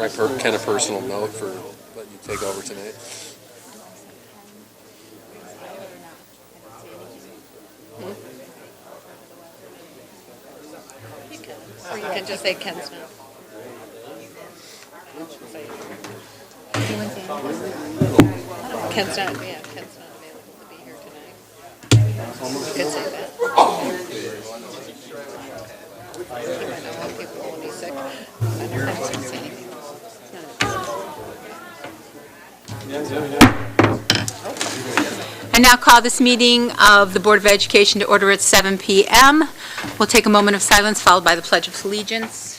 kind of personal note for letting you take over tonight. Or you can just say Ken's not. Ken's not available to be here tonight. You could say that. I know when people will be sick. I don't have to say anything. I now call this meeting of the Board of Education to order at 7 p.m. We'll take a moment of silence followed by the Pledge of Allegiance.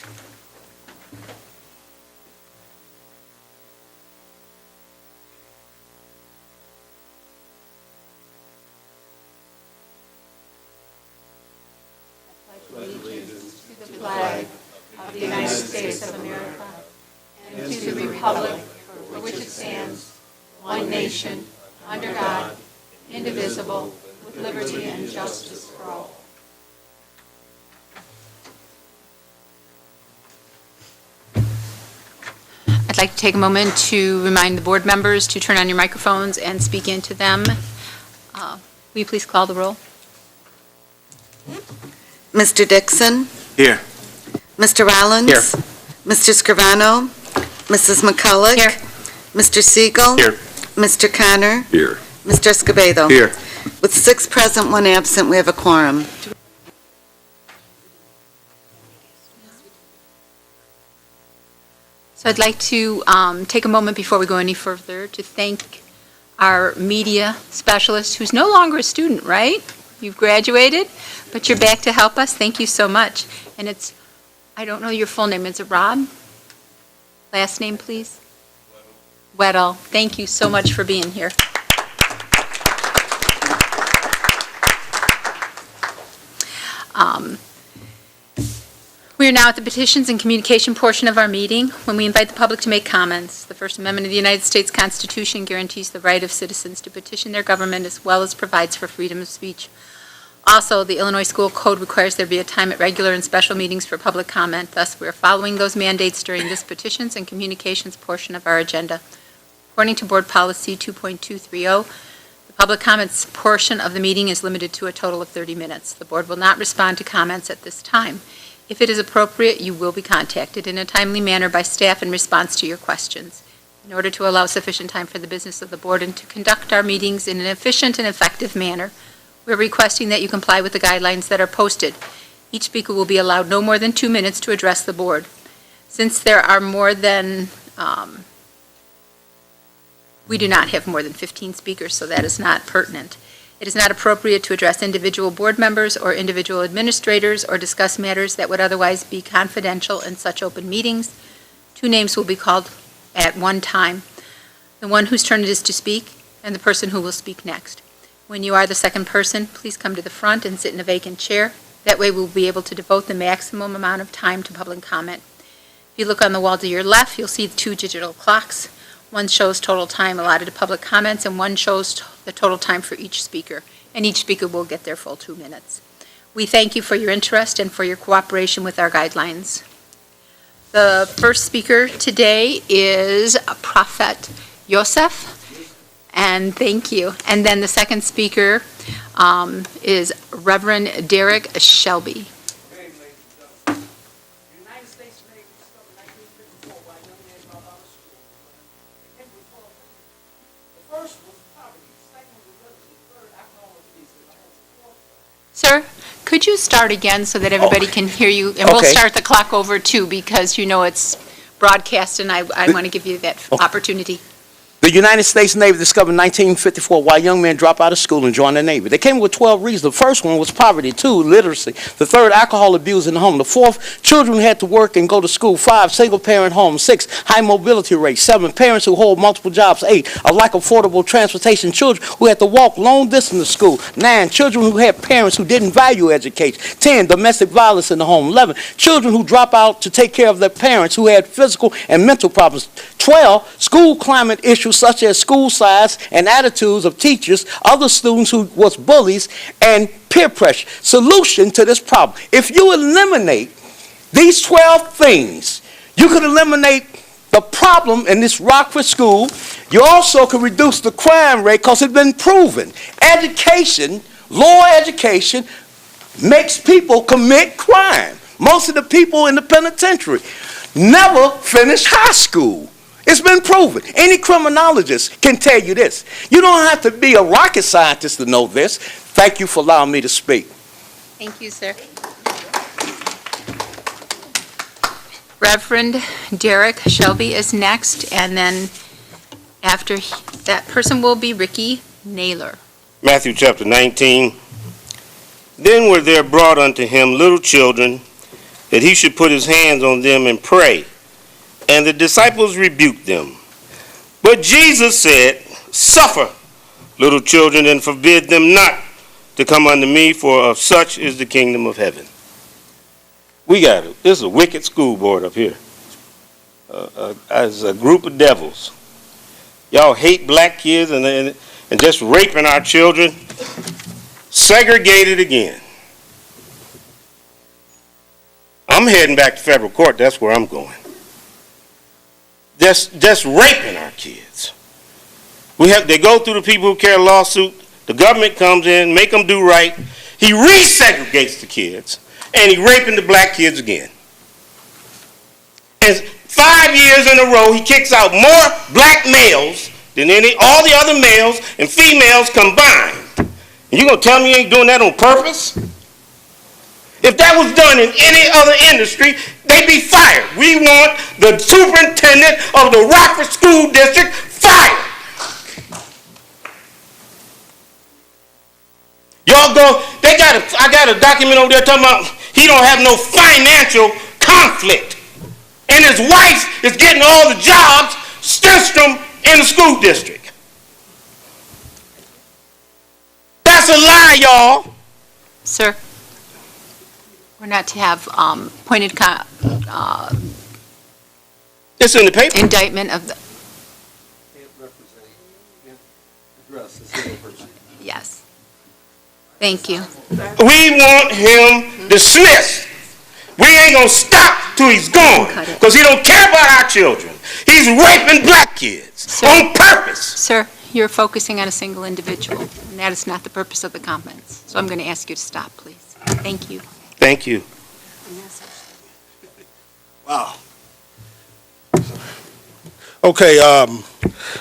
To the flag of the United States of America and to the republic for which it stands, one nation, under God, indivisible, with liberty and justice for all. I'd like to take a moment to remind the board members to turn on your microphones and speak into them. Will you please call the roll? Mr. Dixon? Here. Mr. Rollins? Here. Mr. Scrivano? Mrs. McCulloch? Here. Mr. Siegel? Here. Mr. Connor? Here. Mr. Escobedo? Here. With 6 present, 1 absent, we have a quorum. So I'd like to take a moment before we go any further to thank our media specialist, who's no longer a student, right? You've graduated, but you're back to help us. Thank you so much. And it's, I don't know your full name. Is it Rob? Last name, please? Weddle. Thank you so much for being here. We are now at the petitions and communication portion of our meeting, when we invite the public to make comments. The First Amendment of the United States Constitution guarantees the right of citizens to petition their government as well as provides for freedom of speech. Also, the Illinois School Code requires there be a time at regular and special meetings for public comment. Thus, we are following those mandates during this petitions and communications portion of our agenda. According to Board Policy 2.230, the public comments portion of the meeting is limited to a total of 30 minutes. The board will not respond to comments at this time. If it is appropriate, you will be contacted in a timely manner by staff in response to your questions. In order to allow sufficient time for the business of the board and to conduct our meetings in an efficient and effective manner, we're requesting that you comply with the guidelines that are posted. Each speaker will be allowed no more than 2 minutes to address the board. Since there are more than, we do not have more than 15 speakers, so that is not pertinent. It is not appropriate to address individual board members or individual administrators or discuss matters that would otherwise be confidential in such open meetings. 2 names will be called at one time: the one whose turn it is to speak and the person who will speak next. When you are the second person, please come to the front and sit in a vacant chair. That way we'll be able to devote the maximum amount of time to public comment. If you look on the wall to your left, you'll see 2 digital clocks. One shows total time allotted to public comments, and one shows the total time for each speaker. And each speaker will get their full 2 minutes. We thank you for your interest and for your cooperation with our guidelines. The first speaker today is Prophet Yosef, and thank you. And then the second speaker is Reverend Derek Shelby. Sir, could you start again so that everybody can hear you? And we'll start the clock over too, because you know it's broadcast and I want to give you that opportunity. The United States Navy discovered in 1954 why young men drop out of school and join the Navy. They came with 12 reasons. The first one was poverty. 2, literacy. The 3rd, alcohol abuse in the home. The 4th, children who had to work and go to school. 5, single-parent homes. 6, high mobility rate. 7, parents who hold multiple jobs. 8, a lack of affordable transportation. Children who had to walk long distance to school. 9, children who had parents who didn't value education. 10, domestic violence in the home. 11, children who drop out to take care of their parents who had physical and mental problems. 12, school climate issues such as school size and attitudes of teachers, other students who was bullies, and peer pressure. Solution to this problem: if you eliminate these 12 things, you could eliminate the problem in this Rockford school, you also can reduce the crime rate because it's been proven. Education, law education, makes people commit crime. Most of the people in the penitentiary never finish high school. It's been proven. Any criminologist can tell you this. You don't have to be a rocket scientist to know this. Thank you for allowing me to speak. Thank you, sir. Reverend Derek Shelby is next, and then after that person will be Ricky Naylor. Matthew chapter 19. Then were there brought unto him little children, that he should put his hands on them and pray. And the disciples rebuked them. But Jesus said, Suffer little children, and forbid them not to come unto me, for of such is the kingdom of heaven. This is a wicked school board up here. As a group of devils. Y'all hate black kids and just raping our children. Segregated again. I'm heading back to federal court. That's where I'm going. Just raping our kids. They go through the people who care lawsuit. The government comes in, make them do right. He resegregates the kids, and he raping the black kids again. And 5 years in a row, he kicks out more black males than all the other males and females combined. And you gonna tell me he ain't doing that on purpose? If that was done in any other industry, they'd be fired. We want the superintendent of the Rockford School District fired. Y'all go, I got a document over there talking about he don't have no financial conflict. And his wife is getting all the jobs, Stenstrom, in the school district. That's a lie, y'all. Sir, we're not to have pointed It's in the paper. indictment of the, yes. Thank you. We want him dismissed. We ain't gonna stop till he's gone, because he don't care about our children. He's raping black kids on purpose. Sir, you're focusing on a single individual, and that is not the purpose of the comments. So I'm going to ask you to stop, please. Thank you. Thank you. Wow. Okay,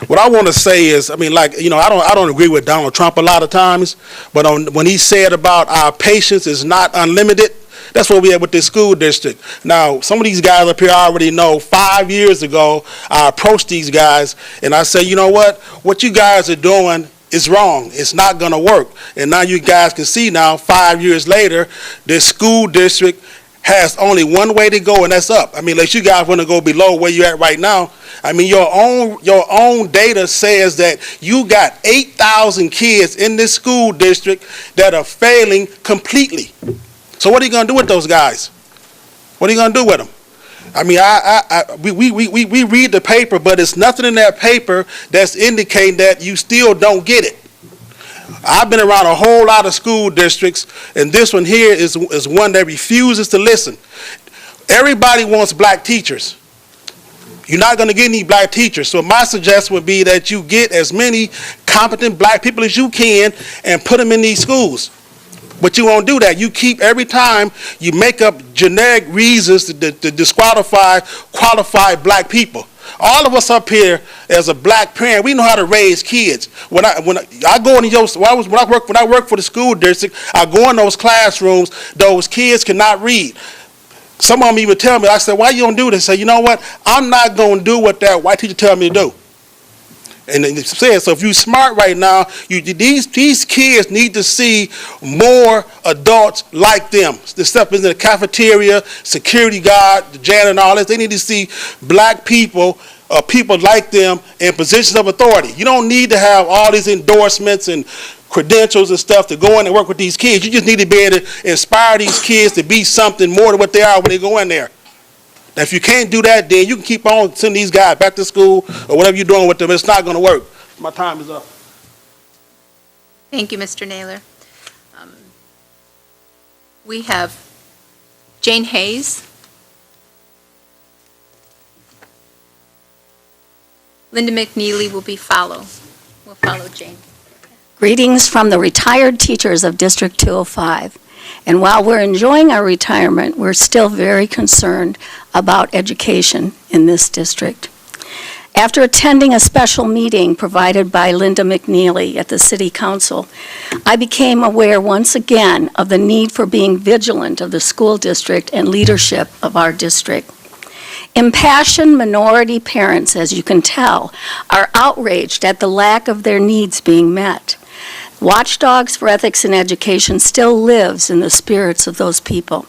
what I want to say is, I mean, like, you know, I don't agree with Donald Trump a lot of times, but when he said about our patience is not unlimited, that's what we had with this school district. Now, some of these guys up here already know 5 years ago, I approached these guys and I said, you know what you guys are doing is wrong. It's not going to work. And now you guys can see now, 5 years later, this school district has only one way to go, and that's up. I mean, unless you guys want to go below where you're at right now. I mean, your own data says that you got 8,000 kids in this school district that are failing completely. So what are you going to do with those guys? What are you going to do with them? I mean, we read the paper, but it's nothing in that paper that's indicating that you still don't get it. I've been around a whole lot of school districts, and this one here is one that refuses to listen. Everybody wants black teachers. You're not going to get any black teachers. So my suggestion would be that you get as many competent black people as you can and put them in these schools. But you won't do that. You keep, every time you make up generic reasons to disqualify qualified black people. All of us up here, as a black parent, we know how to raise kids. When I go into when I work for the school district, I go in those classrooms. Those kids cannot read. Some of them even tell me, I said, why you don't do this? I say, you know what? I'm not going to do what that white teacher tell me to do. And it says, so if you're smart right now, these kids need to see more adults like them. The stuff in the cafeteria, security guard, the janitor, and all this. They need to see black people, people like them in positions of authority. You don't need to have all these endorsements and credentials and stuff to go in and work with these kids. You just need to be able to inspire these kids to be something more than what they are when they go in there. Now, if you can't do that, then you can keep on sending these guys back to school or whatever you're doing with them. It's not going to work. My time is up. Thank you, Mr. Naylor. We have Jane Hayes. Linda McNeely will follow Jane. Greetings from the retired teachers of District 205. And while we're enjoying our retirement, we're still very concerned about education in this district. After attending a special meeting provided by Linda McNeely at the City Council, I became aware once again of the need for being vigilant of the school district and leadership of our district. Impassioned minority parents, as you can tell, are outraged at the lack of their needs being met. Watchdogs for Ethics in Education still lives in the spirits of those people.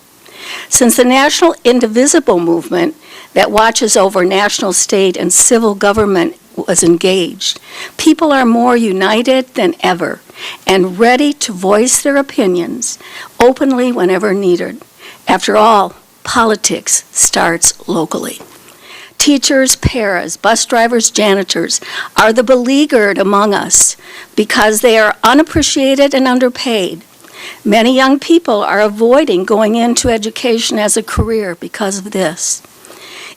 Since the National Indivisible movement that watches over national, state, and civil government was engaged, people are more united than ever and ready to voice their opinions openly whenever needed. After all, politics starts locally. Teachers, paras, bus drivers, janitors are the beleaguered among us because they are unappreciated and underpaid. Many young people are avoiding going into education as a career because of this.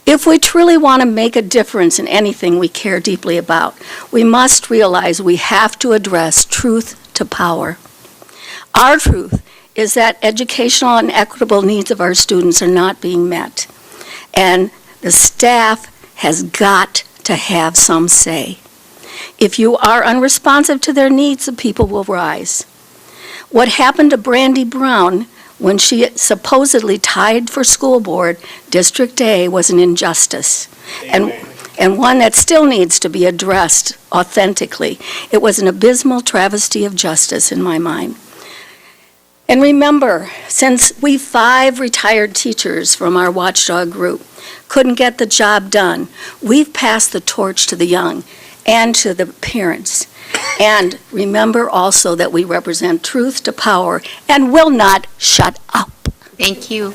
If we truly want to make a difference in anything we care deeply about, we must realize we have to address truth to power. Our truth is that educational and equitable needs of our students are not being met, and the staff has got to have some say. If you are unresponsive to their needs, the people will rise. What happened to Brandy Brown when she supposedly tied for school board District A was an injustice, and one that still needs to be addressed authentically. It was an abysmal travesty of justice in my mind. And remember, since we 5 retired teachers from our watchdog group couldn't get the job done, we've passed the torch to the young and to the parents. And remember also that we represent truth to power and will not shut up. Thank you.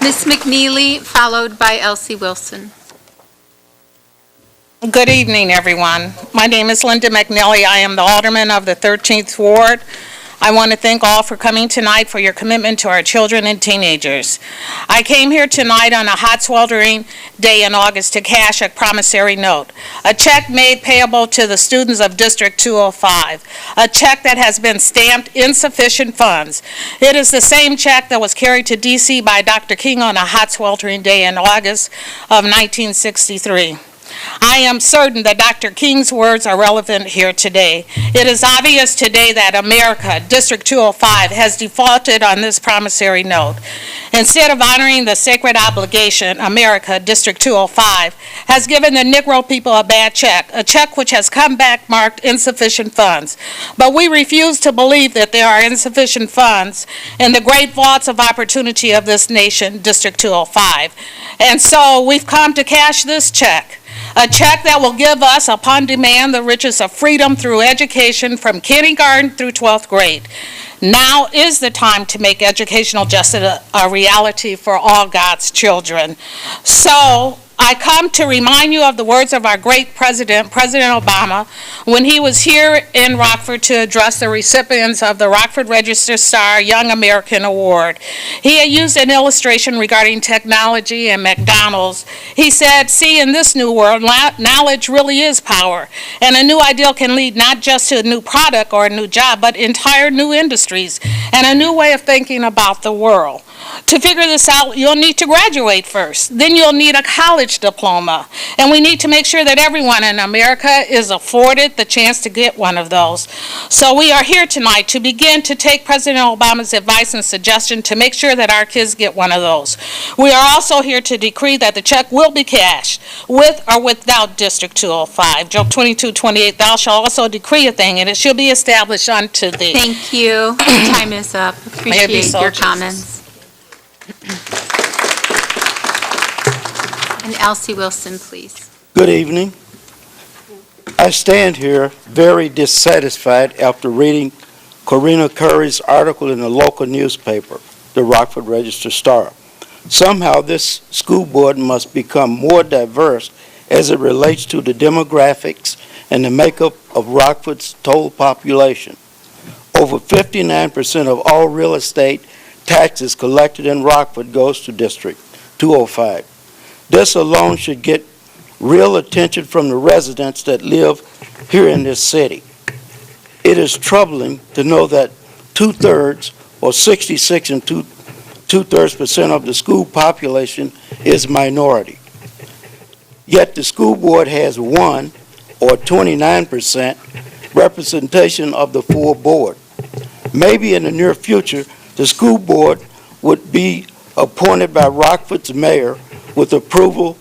Ms. McNeely, followed by Elsie Wilson. Good evening, everyone. My name is Linda McNeely. I am the alderman of the 13th Ward. I want to thank all for coming tonight for your commitment to our children and teenagers. I came here tonight on a hot, sweltering day in August to cash a promissory note, a check made payable to the students of District 205, a check that has been stamped insufficient funds. It is the same check that was carried to D.C. by Dr. King on a hot, sweltering day in August of 1963. I am certain that Dr. King's words are relevant here today. It is obvious today that America, District 205, has defaulted on this promissory note. Instead of honoring the sacred obligation, America, District 205, has given the Negro people a bad check, a check which has come back marked insufficient funds. But we refuse to believe that there are insufficient funds in the great vaults of opportunity of this nation, District 205. And so we've come to cash this check. A check that will give us, upon demand, the riches of freedom through education from kindergarten through 12th grade. Now is the time to make educational justice a reality for all God's children. So I come to remind you of the words of our great president, President Obama, when he was here in Rockford to address the recipients of the Rockford Register Star Young American Award. He had used an illustration regarding technology and McDonald's. He said, see, in this new world, knowledge really is power, and a new ideal can lead not just to a new product or a new job, but entire new industries and a new way of thinking about the world. To figure this out, you'll need to graduate first. Then you'll need a college diploma. And we need to make sure that everyone in America is afforded the chance to get one of those. So we are here tonight to begin to take President Obama's advice and suggestion to make sure that our kids get one of those. We are also here to decree that the check will be cashed with or without District 205. Job 22:28, thou shalt also decree a thing, and it shall be established unto thee. Thank you. Time is up. Appreciate your comments. And Elsie Wilson, please. Good evening. I stand here very dissatisfied after reading Corina Curry's article in the local newspaper, the Rockford Register Star. Somehow this school board must become more diverse as it relates to the demographics and the makeup of Rockford's total population. Over 59% of all real estate taxes collected in Rockford goes to District 205. This alone should get real attention from the residents that live here in this city. It is troubling to know that 2/3 or 66 and 2/3% of the school population is minority. Yet the school board has 1 or 29% representation of the full board. Maybe in the near future, the school board would be appointed by Rockford's mayor with approval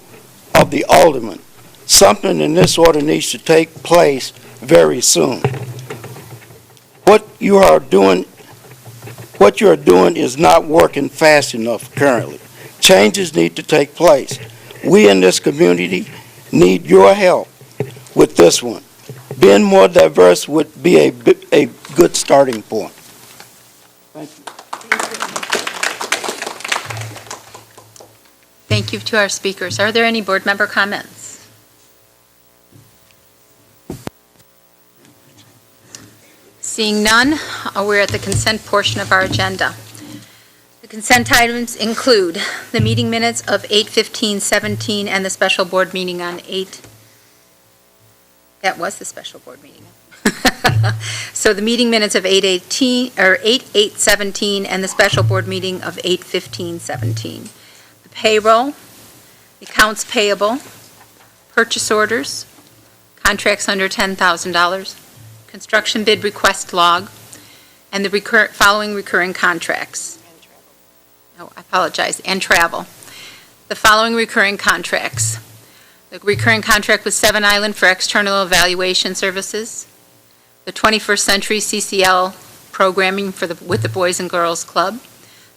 of the alderman. Something in this order needs to take place very soon. What you are doing is not working fast enough currently. Changes need to take place. We in this community need your help with this one. Being more diverse would be a good starting point. Thank you. Thank you to our speakers. Are there any board member comments? Seeing none, we're at the consent portion of our agenda. The consent items include the meeting minutes of 8/15/17 and the special board meeting on 8. That was the special board meeting. So the meeting minutes of 8/8/17 and the special board meeting of 8/15/17. The payroll, the accounts payable, purchase orders, contracts under $10,000, construction bid request log, and the following recurring contracts. Oh, I apologize, and travel. The following recurring contracts. The recurring contract with Seven Island for external evaluation services. The 21st Century CCL programming with the Boys and Girls Club.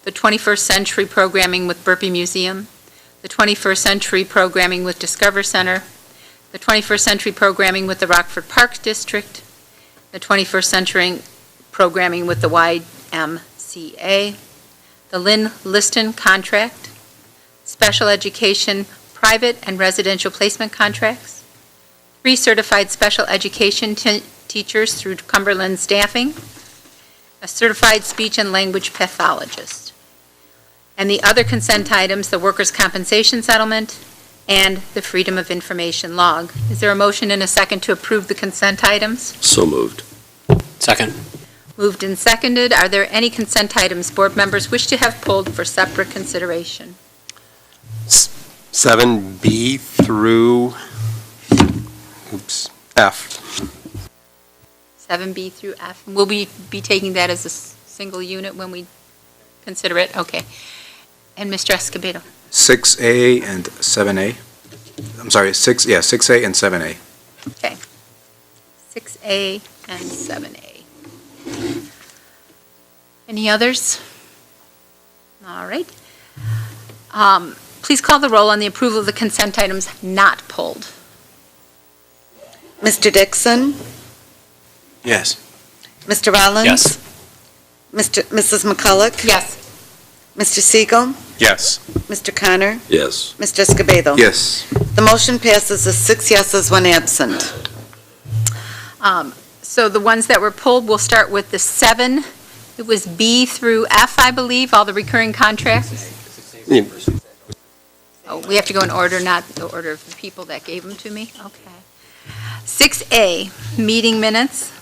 The 21st Century programming with Burpee Museum. The 21st Century programming with Discover Center. The 21st Century programming with the Rockford Park District. The 21st Century programming with the YMCA. The Lynn Liston contract. Special education private and residential placement contracts. 3 certified special education teachers through Cumberland Staffing. A certified speech and language pathologist. And the other consent items, the workers' compensation settlement and the freedom of information log. Is there a motion and a second to approve the consent items? So moved. Second. Moved and seconded. Are there any consent items board members wish to have pulled for separate consideration? 7B through, F. 7B through F. Will we be taking that as a single unit when we consider it? Okay. And Mr. Escobedo? 6A and 7A. I'm sorry, 6A and 7A. Okay. 6A and 7A. Any others? All right. Please call the roll on the approval of the consent items not pulled. Mr. Dixon? Yes. Mr. Rollins? Yes. Mrs. McCulloch? Yes. Mr. Siegel? Yes. Mr. Connor? Yes. Mr. Escobedo? Yes. The motion passes with 6 yeses, 1 absent. So the ones that were pulled, we'll start with the 7. It was B through F, I believe, all the recurring contracts. Oh, we have to go in order, not the order of the people that gave them to me? Okay. 6A, meeting minutes.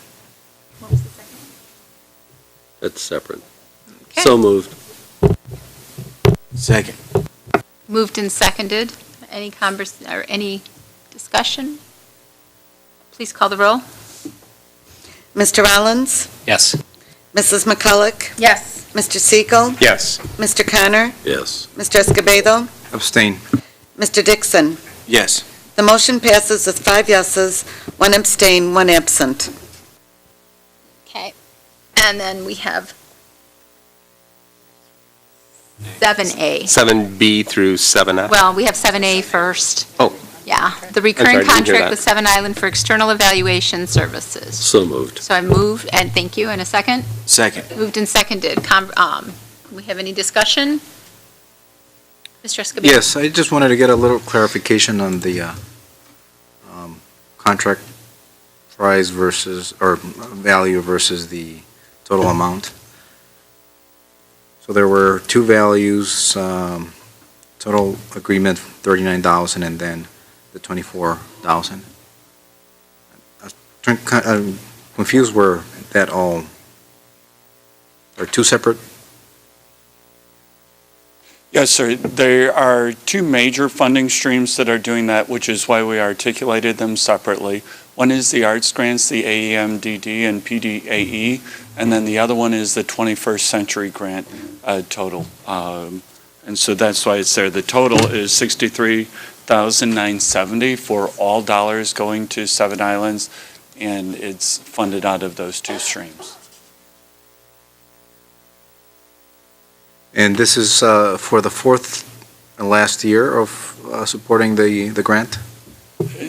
What was the second? That's separate. Okay. So moved. Second. Moved and seconded. Any any discussion? Please call the roll. Mr. Rollins? Yes. Mrs. McCulloch? Yes. Mr. Siegel? Yes. Mr. Connor? Yes. Mr. Escobedo? Abstain. Mr. Dixon? Yes. The motion passes with 5 yeses, 1 abstain, 1 absent. Okay. And then we have 7A. 7B through 7F. Well, we have 7A first. Oh. Yeah, the sorry, recurring didn't hear contract that. with Seven Island for external evaluation services. So moved. So I moved, and thank you, and a second? Second. Moved and seconded. We have any discussion? Mr. Escobedo? Yes, I just wanted to get a little clarification on the contract price versus, or value versus the total amount. So there were 2 values, total agreement, 39,000, and then the 24,000. I'm confused where that all, are two separate? Yes, sir. There are two major funding streams that are doing that, which is why we articulated them separately. One is the arts grants, the AEMDD and PDAE, and then the other one is the 21st Century Grant total. And so that's why it's there. The total is $63,970 for all dollars going to Seven Islands, and it's funded out of those two streams. And this is for the fourth and last year of supporting the grant?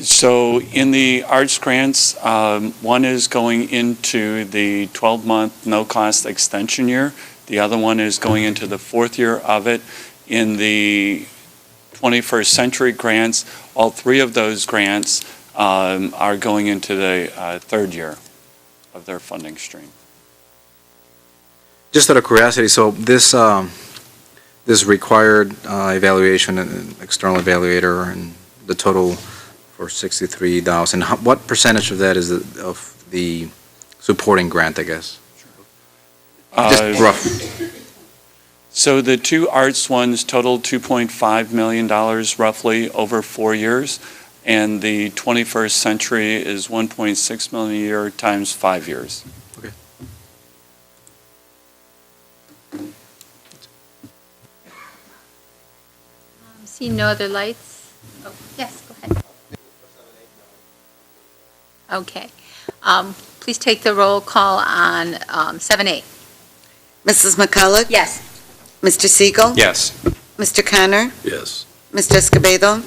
So in the arts grants, one is going into the 12-month no-cost extension year. The other one is going into the fourth year of it. In the 21st Century grants, all three of those grants are going into the third year of their funding stream. Just out of curiosity, so this required evaluation and external evaluator and the total for 63,000, what percentage of that is of the supporting grant, I guess? Just rough. So the two arts ones totaled $2.5 million roughly over 4 years, and the 21st Century is $1.6 million a year times 5 years. See no other lights? Oh, yes, go ahead. Okay. Please take the roll call on 7A. Mrs. McCulloch? Yes. Mr. Siegel? Yes. Mr. Connor? Yes. Mr. Escobedo?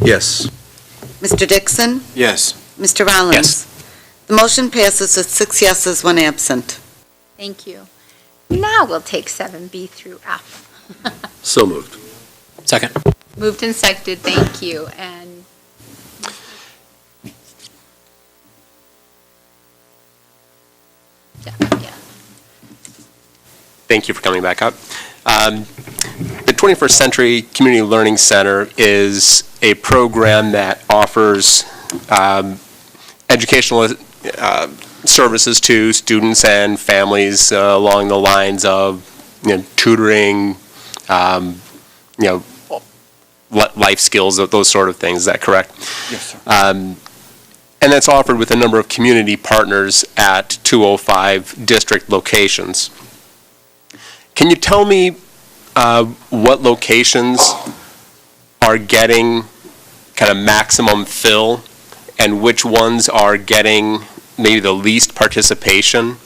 Yes. Mr. Dixon? Yes. Mr. Rollins? Yes. The motion passes with 6 yeses, 1 absent. Thank you. Now we'll take 7B through F. So moved. Second. Moved and seconded, thank you. And yeah. Thank you for coming back up. The 21st Century Community Learning Center is a program that offers educational services to students and families along the lines of, tutoring, life skills, those sort of things. Is that correct? Yes, sir. And that's offered with a number of community partners at 205 district locations. Can you tell me what locations are getting kind of maximum fill and which ones are getting maybe the least participation?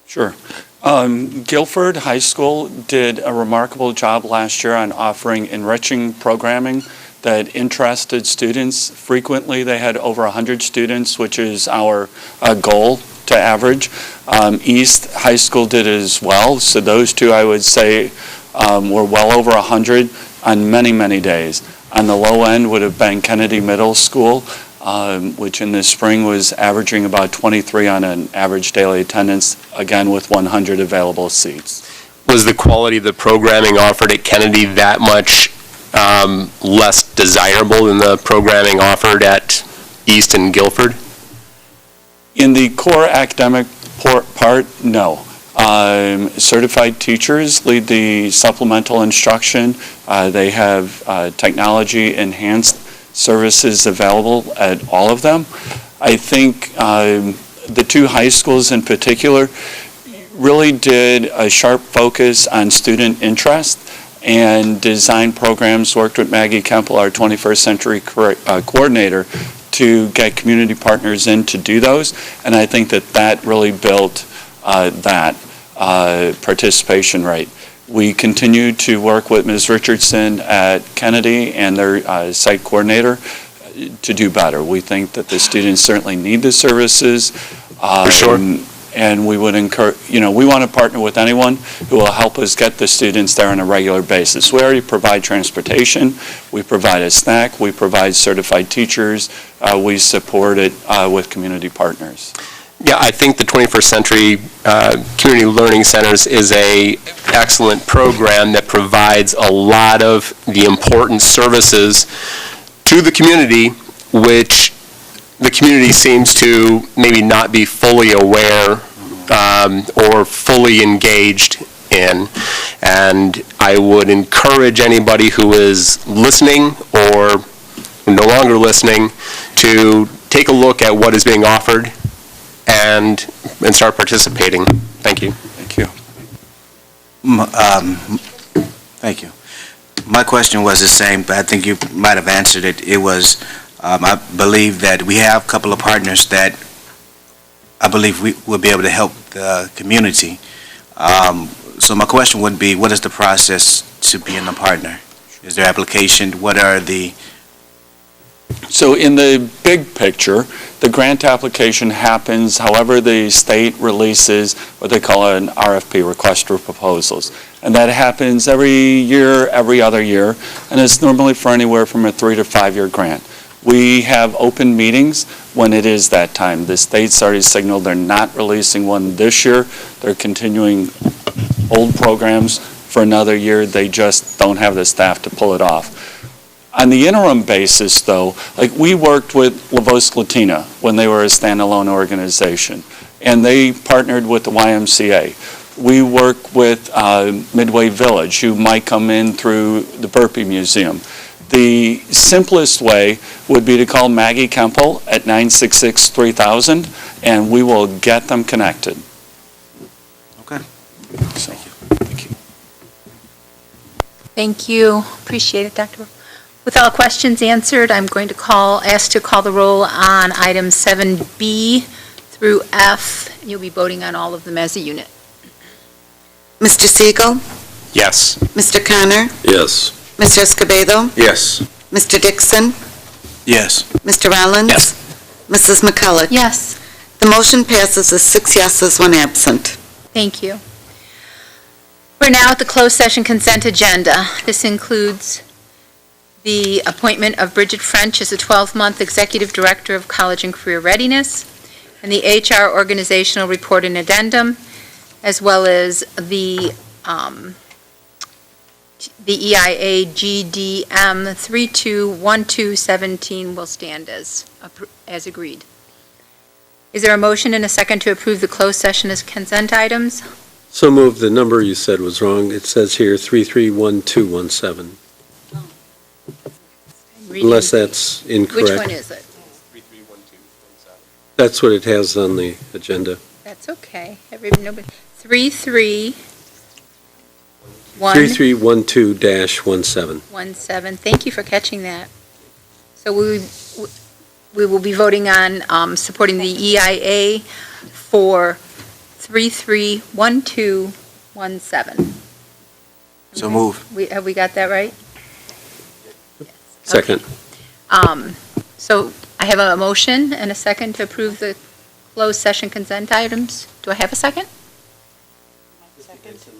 Sure. Guilford High School did a remarkable job last year on offering enriching programming that interested students. Frequently, they had over 100 students, which is our goal to average. East High School did as well, so those two, I would say, were well over 100 on many, many days. On the low end would have been Kennedy Middle School, which in the spring was averaging about 23 on an average daily attendance, again with 100 available seats. Was the quality of the programming offered at Kennedy that much less desirable than the programming offered at East and Guilford? In the core academic part, no. Certified teachers lead the supplemental instruction. They have technology-enhanced services available at all of them. I think the two high schools in particular really did a sharp focus on student interest and designed programs, worked with Maggie Kemple, our 21st Century coordinator, to get community partners in to do those. And I think that really built that participation rate. We continue to work with Ms. Richardson at Kennedy and their site coordinator to do better. We think that the students certainly need the services. For sure. And we would encourage, we want to partner with anyone who will help us get the students there on a regular basis. We already provide transportation, we provide a snack, we provide certified teachers, we support it with community partners. Yeah, I think the 21st Century Community Learning Centers is a excellent program that provides a lot of the important services to the community, which the community seems to maybe not be fully aware or fully engaged in. And I would encourage anybody who is listening or no longer listening to take a look at what is being offered and start participating. Thank you. Thank you. Thank you. My question was the same, but I think you might have answered it. It was, I believe that we have a couple of partners that I believe we will be able to help the community. So my question would be, what is the process to being a partner? Is there application? What are the... So in the big picture, the grant application happens however the state releases what they call an RFP, request for proposals. And that happens every year, every other year, and it's normally for anywhere from a 3 to 5 year grant. We have open meetings when it is that time. The state's already signaled they're not releasing one this year. They're continuing old programs for another year. They just don't have the staff to pull it off. On the interim basis, though, like we worked with La Voz Latina when they were a standalone organization, and they partnered with the YMCA. We work with Midway Village, who might come in through the Burpee Museum. The simplest way would be to call Maggie Kemple at 966-3000, and we will get them connected. Okay. So, thank you. Thank you. Appreciate it, Dr. With all questions answered, I'm going to ask to call the roll on items 7B through F. You'll be voting on all of them as a unit. Mr. Siegel? Yes. Mr. Connor? Yes. Mr. Escobedo? Yes. Mr. Dixon? Yes. Mr. Rollins? Yes. Mrs. McCulloch? Yes. The motion passes with 6 yeses, 1 absent. Thank you. We're now at the closed session consent agenda. This includes the appointment of Bridget French as a 12-month Executive Director of College and Career Readiness, and the HR Organizational Report and Addendum, as well as the EIA GDM 321217 will stand as agreed. Is there a motion and a second to approve the closed session as consent items? So moved. The number you said was wrong. It says here 331217. Unless that's incorrect. Which one is it? 331217. That's what it has on the agenda. That's okay. 3312-17. 17. Thank you for catching that. So we will be voting on supporting the EIA for 331217. So move. Have we got that right? Second. So I have a motion and a second to approve the closed session consent items. Do I have a second?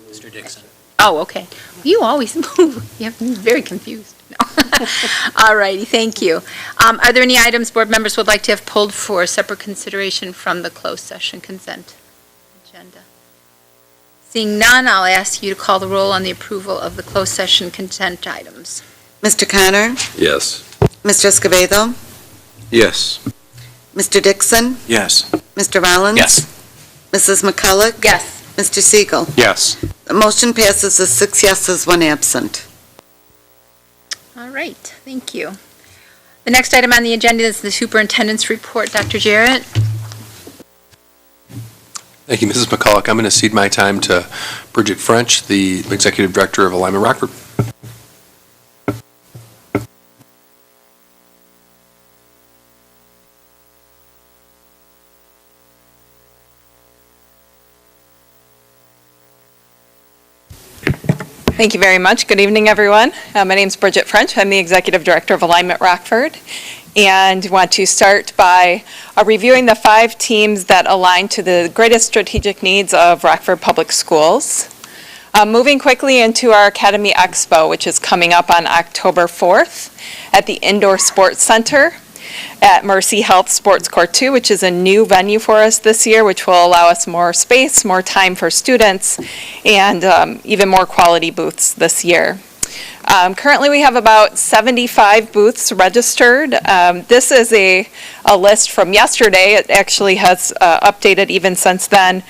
Mr. Dixon. Oh, okay. You always move. I'm very confused. No. All righty, thank you. Are there any items board members would like to have pulled for separate consideration from the closed session consent agenda? Seeing none, I'll ask you to call the roll on the approval of the closed session consent items. Mr. Connor? Yes. Mr. Escobedo? Yes. Mr. Dixon? Yes. Mr. Rollins? Yes. Mrs. McCulloch? Yes. Mr. Siegel? Yes. The motion passes with 6 yeses, 1 absent. All right, thank you. The next item on the agenda is the superintendent's report. Dr. Jarrett? Thank you, Mrs. McCulloch. I'm going to cede my time to Bridget French, the Executive Director of Alignment Rockford. Thank you very much. Good evening, everyone. My name is Bridget French. I'm the Executive Director of Alignment Rockford, and want to start by reviewing the 5 teams that align to the greatest strategic needs of Rockford Public Schools. Moving quickly into our Academy Expo, which is coming up on October 4th at the Indoor Sports Center. at Mercy Health Sports Court 2, which is a new venue for us this year, which will allow us more space, more time for students, and even more quality booths this year. Currently, we have about 75 booths registered. This is a list from yesterday. It actually has updated even since then.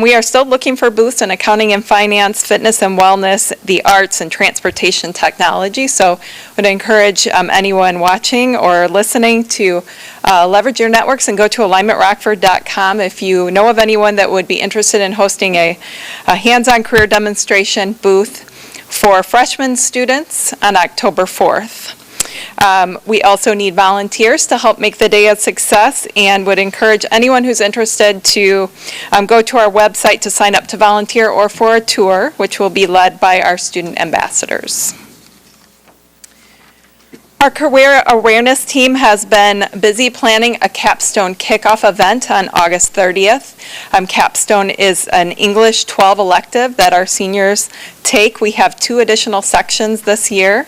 We are still looking for booths in accounting and finance, fitness and wellness, the arts, and transportation technology. So I would encourage anyone watching or listening to leverage your networks and go to alignmentrockford.com if you know of anyone that would be interested in hosting a hands-on career demonstration booth for freshman students on October 4th. We also need volunteers to help make the day a success and would encourage anyone who's interested to go to our website to sign up to volunteer or for a tour, which will be led by our student ambassadors. Our career awareness team has been busy planning a Capstone kickoff event on August 30th. Capstone is an English 12 elective that our seniors take. We have 2 additional sections this year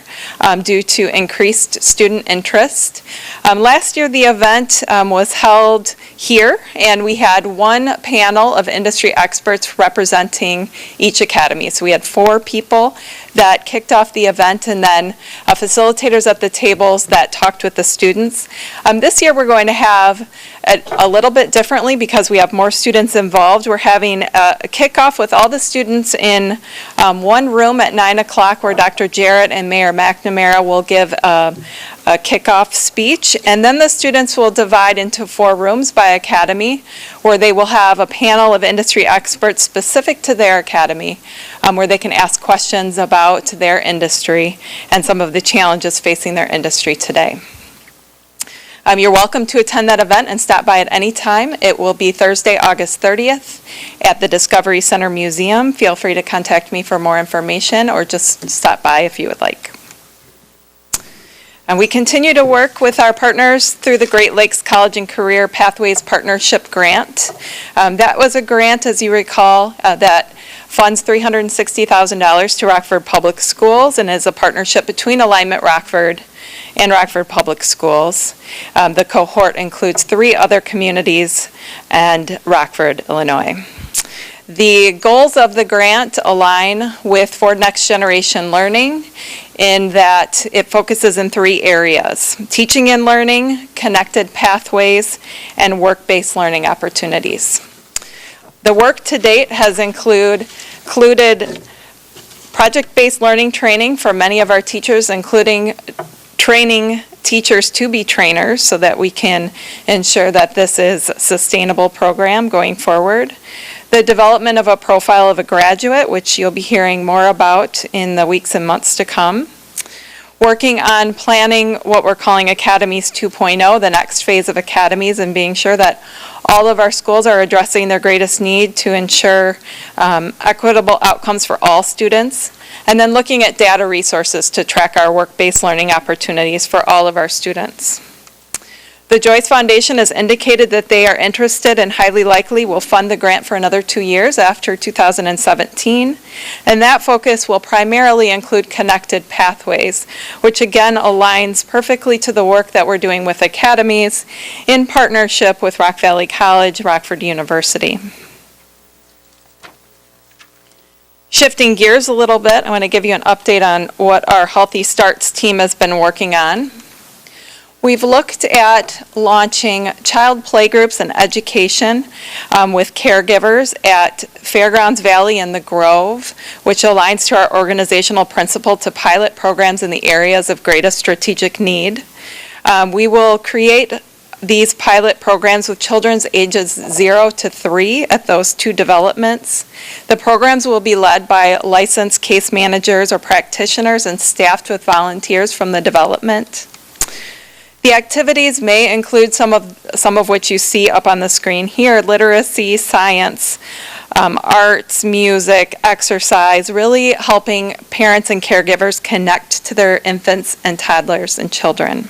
due to increased student interest. Last year the event was held here, and we had 1 panel of industry experts representing each academy. So we had 4 people that kicked off the event, and then facilitators at the tables that talked with the students. This year we're going to have a little bit differently because we have more students involved. We're having a kickoff with all the students in one room at 9 o'clock where Dr. Jarrett and Mayor McNamara will give a kickoff speech, and then the students will divide into 4 rooms by academy where they will have a panel of industry experts specific to their academy where they can ask questions about their industry and some of the challenges facing their industry today. You're welcome to attend that event and stop by at any time. It will be Thursday, August 30th at the Discovery Center Museum. Feel free to contact me for more information or just stop by if you would like. And we continue to work with our partners through the Great Lakes College and Career Pathways Partnership Grant. That was a grant, as you recall, that funds $360,000 to Rockford Public Schools and is a partnership between Alignment Rockford and Rockford Public Schools. The cohort includes 3 other communities and Rockford, Illinois. The goals of the grant align with For Next Generation Learning in that it focuses in 3 areas: teaching and learning, connected pathways, and work-based learning opportunities. The work to date has included project-based learning training for many of our teachers, including training teachers to be trainers so that we can ensure that this is a sustainable program going forward. The development of a profile of a graduate, which you'll be hearing more about in the weeks and months to come. Working on planning what we're calling Academies 2.0, the next phase of academies, and being sure that all of our schools are addressing their greatest need to ensure equitable outcomes for all students. And then looking at data resources to track our work-based learning opportunities for all of our students. The Joyce Foundation has indicated that they are interested and highly likely will fund the grant for another 2 years after 2017. And that focus will primarily include connected pathways, which again aligns perfectly to the work that we're doing with academies in partnership with Rock Valley College, Rockford University. Shifting gears a little bit, I want to give you an update on what our Healthy Starts team has been working on. We've looked at launching child playgroups and education with caregivers at Fairgrounds Valley and the Grove, which aligns to our organizational principle to pilot programs in the areas of greatest strategic need. We will create these pilot programs with children's ages 0 to 3 at those 2 developments. The programs will be led by licensed case managers or practitioners and staffed with volunteers from the development. The activities may include some of which you see up on the screen here: literacy, science, arts, music, exercise, really helping parents and caregivers connect to their infants and toddlers and children.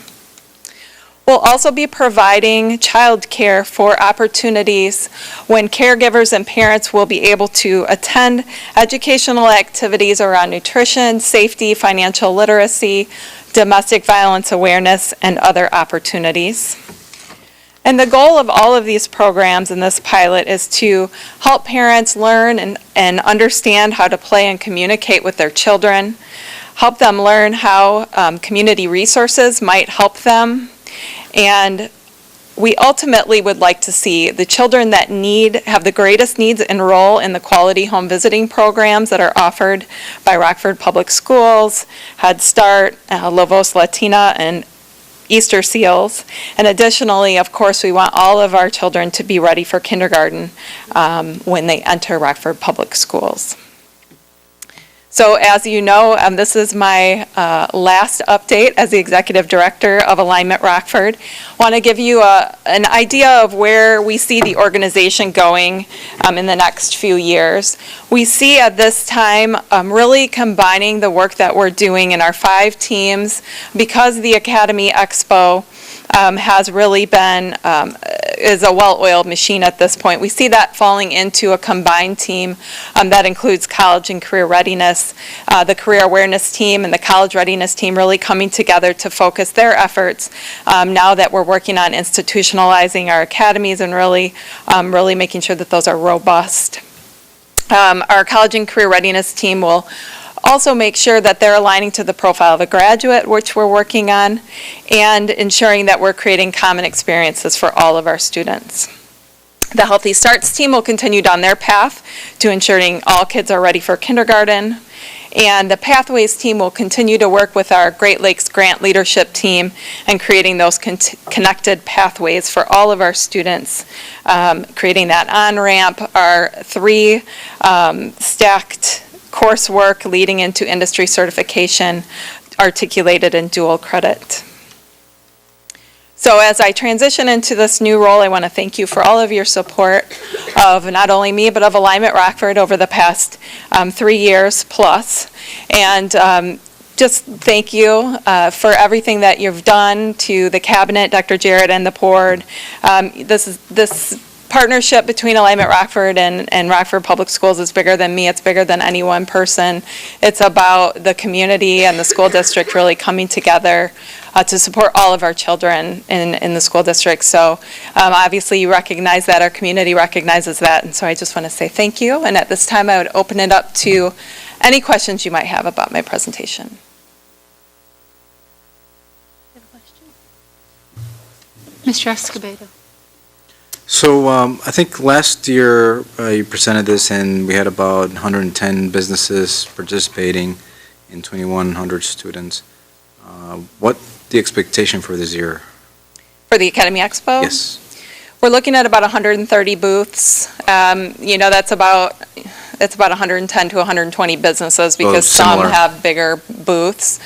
We'll also be providing childcare for opportunities when caregivers and parents will be able to attend educational activities around nutrition, safety, financial literacy, domestic violence awareness, and other opportunities. And the goal of all of these programs in this pilot is to help parents learn and understand how to play and communicate with their children, help them learn how community resources might help them, and we ultimately would like to see the children that have the greatest needs enroll in the quality home visiting programs that are offered by Rockford Public Schools, Head Start, La Voz Latina, and Easter Seals. And additionally, of course, we want all of our children to be ready for kindergarten when they enter Rockford Public Schools. So as you know, this is my last update as the Executive Director of Alignment Rockford. I want to give you an idea of where we see the organization going in the next few years. We see at this time really combining the work that we're doing in our 5 teams because the Academy Expo has really been, is a well-oiled machine at this point. We see that falling into a combined team that includes college and career readiness, the career awareness team and the college readiness team really coming together to focus their efforts now that we're working on institutionalizing our academies and really making sure that those are robust. Our college and career readiness team will also make sure that they're aligning to the profile of a graduate, which we're working on, and ensuring that we're creating common experiences for all of our students. The Healthy Starts team will continue down their path to ensuring all kids are ready for kindergarten. And the Pathways team will continue to work with our Great Lakes Grant Leadership team and creating those connected pathways for all of our students, creating that on-ramp, our 3 stacked coursework leading into industry certification, articulated in dual credit. So as I transition into this new role, I want to thank you for all of your support of not only me, but of Alignment Rockford over the past 3 years plus. And just thank you for everything that you've done to the cabinet, Dr. Jarrett, and the board. This partnership between Alignment Rockford and Rockford Public Schools is bigger than me. It's bigger than any one person. It's about the community and the school district really coming together to support all of our children in the school district. So obviously you recognize that, our community recognizes that, and so I just want to say thank you. And at this time I would open it up to any questions you might have about my presentation. Mr. Escobedo. So I think last year you presented this and we had about 110 businesses participating in 2,100 students. What the expectation for this year? For the Academy Expo? Yes. We're looking at about 130 booths. That's about 110 to 120 businesses because some have bigger booths.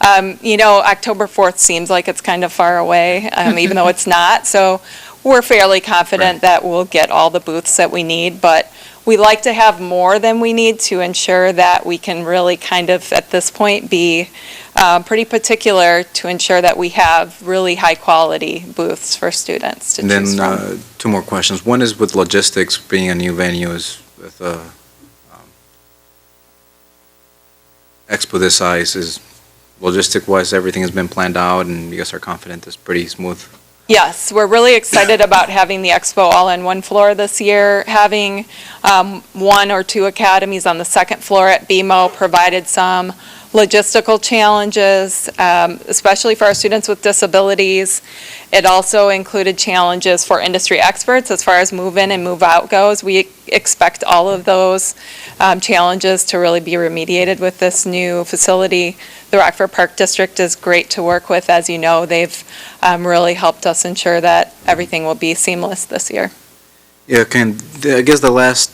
October 4th seems like it's kind of far away, even though it's not. So we're fairly confident that we'll get all the booths that we need, but we like to have more than we need to ensure that we can really kind of, at this point, be pretty particular to ensure that we have really high-quality booths for students to choose from. And then 2 more questions. One is with logistics, being a new venue is with expo this size, is logistic-wise, everything has been planned out and you guys are confident it's pretty smooth? Yes, we're really excited about having the expo all on one floor this year. Having 1 or 2 academies on the second floor at BMO provided some logistical challenges, especially for our students with disabilities. It also included challenges for industry experts as far as move-in and move-out goes. We expect all of those challenges to really be remediated with this new facility. The Rockford Park District is great to work with. As you know, they've really helped us ensure that everything will be seamless this year. Yeah, I guess the last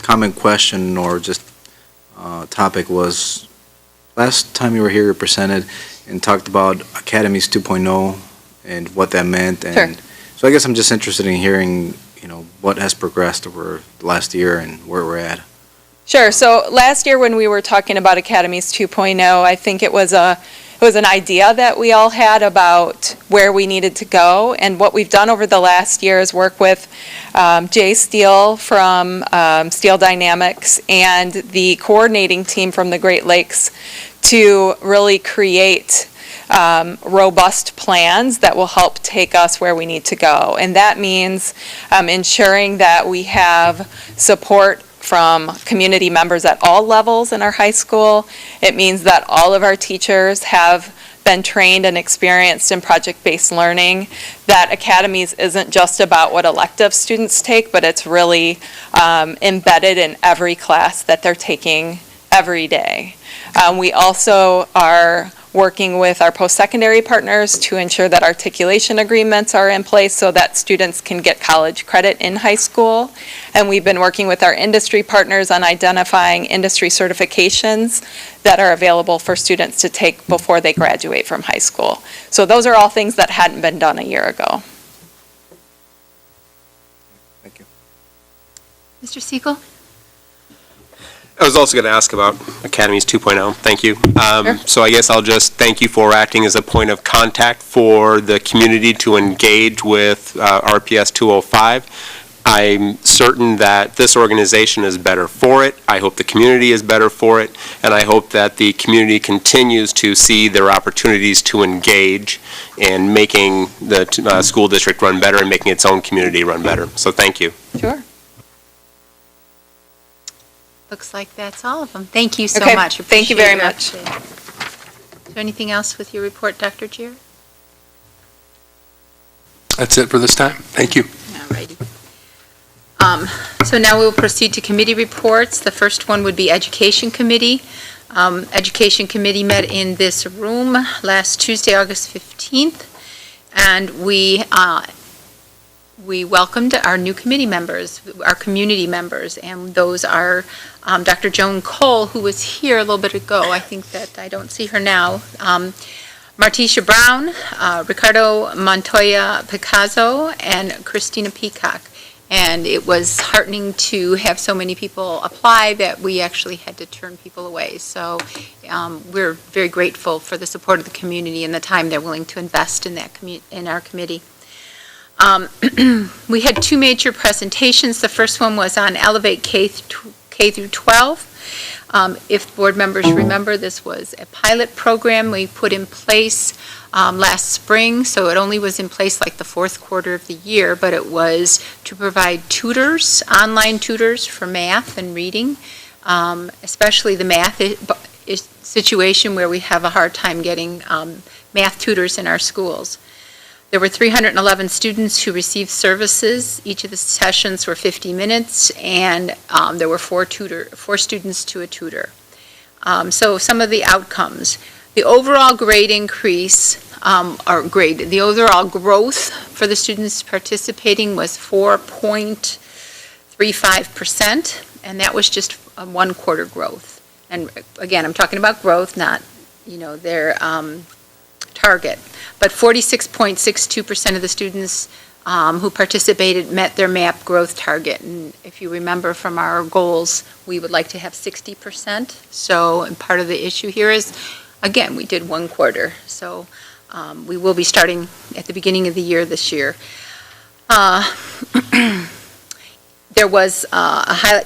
common question or just topic was, last time you were here, you presented and talked about Academies 2.0 and what that meant. And Sure. So I guess I'm just interested in hearing, what has progressed over the last year and where we're at. Sure. So last year when we were talking about Academies 2.0, I think it was was an idea that we all had about where we needed to go. And what we've done over the last year is work with Jay Steele from Steel Dynamics and the coordinating team from the Great Lakes to really create robust plans that will help take us where we need to go. And that means ensuring that we have support from community members at all levels in our high school. It means that all of our teachers have been trained and experienced in project-based learning, that Academies isn't just about what elective students take, but it's really embedded in every class that they're taking every day. We also are working with our post-secondary partners to ensure that articulation agreements are in place so that students can get college credit in high school. And we've been working with our industry partners on identifying industry certifications that are available for students to take before they graduate from high school. So those are all things that hadn't been done a year ago. Thank you. Mr. Siegel? I was also going to ask about Academies 2.0. Thank you. Sure. So I guess I'll just thank you for acting as a point of contact for the community to engage with RPS 205. I'm certain that this organization is better for it. I hope the community is better for it. And I hope that the community continues to see their opportunities to engage in making the school district run better and making its own community run better. So thank you. Sure. Looks like that's all of them. Thank you so Okay, much. thank you very much. Is there anything else with your report, Dr. Gier? That's it for this time. Thank you. All righty. So now we'll proceed to committee reports. The first one would be Education Committee. Education Committee met in this room last Tuesday, August 15th, and we welcomed our new committee members, our community members, and those are Dr. Joan Cole, who was here a little bit ago. I think that I don't see her now. Martisha Brown, Ricardo Montoya Picasso, and Christina Peacock. And it was heartening to have so many people apply that we actually had to turn people away. So we're very grateful for the support of the community and the time they're willing to invest in that in our committee. We had two major presentations. The first one was on Elevate K through 12. If board members remember, this was a pilot program we put in place last spring, so it only was in place like the fourth quarter of the year, but it was to provide tutors, online tutors for math and reading, especially the math situation where we have a hard time getting math tutors in our schools. There were 311 students who received services. Each of the sessions were 50 minutes, and there were four students to a tutor. So some of the outcomes. The overall grade increase, the overall growth for the students participating was 4.35%, and that was just a one-quarter growth. And again, I'm talking about growth, not, their target. But 46.62% of the students who participated met their MAP growth target. And if you remember from our goals, we would like to have 60%. So and part of the issue here is, again, we did one quarter. So we will be starting at the beginning of the year this year. There was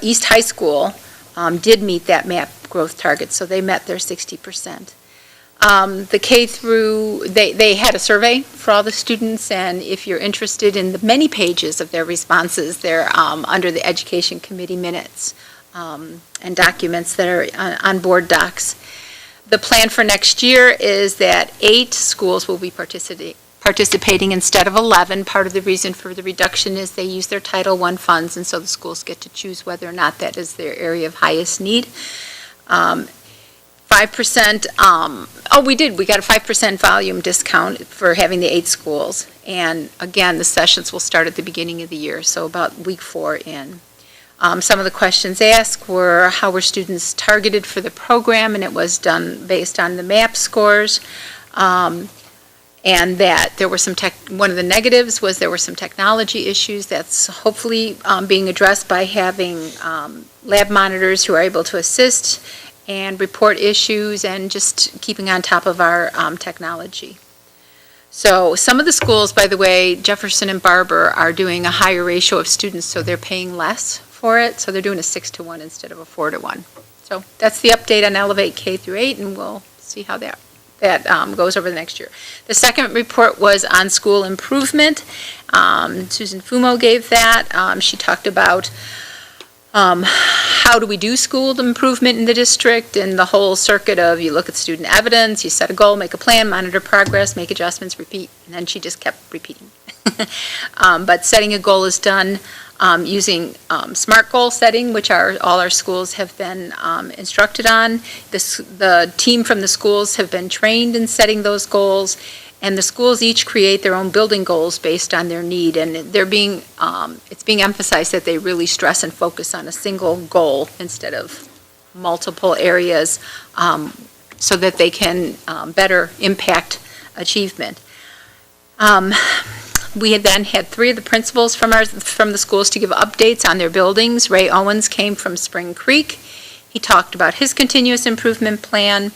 East High School did meet that MAP growth target, so they met their 60%. The K through, they had a survey for all the students, and if you're interested in the many pages of their responses, they're under the Education Committee minutes and documents that are on board docs. The plan for next year is that 8 schools will be participating instead of 11. Part of the reason for the reduction is they use their Title I funds, and so the schools get to choose whether or not that is their area of highest need. 5%, we got a 5% volume discount for having the 8 schools. And again, the sessions will start at the beginning of the year, so about week 4 in. Some of the questions asked were how were students targeted for the program, and it was done based on the MAP scores. And that there were some one of the negatives was there were some technology issues that's hopefully being addressed by having lab monitors who are able to assist, and report issues and just keeping on top of our technology. So some of the schools, by the way, Jefferson and Barber, are doing a higher ratio of students, so they're paying less for it. So they're doing a 6-to-1 instead of a 4-to-1. So that's the update on Elevate K through 8, and we'll see how that goes over the next year. The second report was on school improvement. Susan Fumo gave that. She talked about how do we do school improvement in the district, and the whole circuit of you look at student evidence, you set a goal, make a plan, monitor progress, make adjustments, repeat, and then she just kept repeating. But setting a goal is done using SMART goal setting, which all our schools have been instructed on. The team from the schools have been trained in setting those goals, and the schools each create their own building goals based on their need, and it's being emphasized that they really stress and focus on a single goal instead of multiple areas, so that they can better impact achievement. We had then had 3 of the principals from the schools to give updates on their buildings. Ray Owens came from Spring Creek. He talked about his continuous improvement plan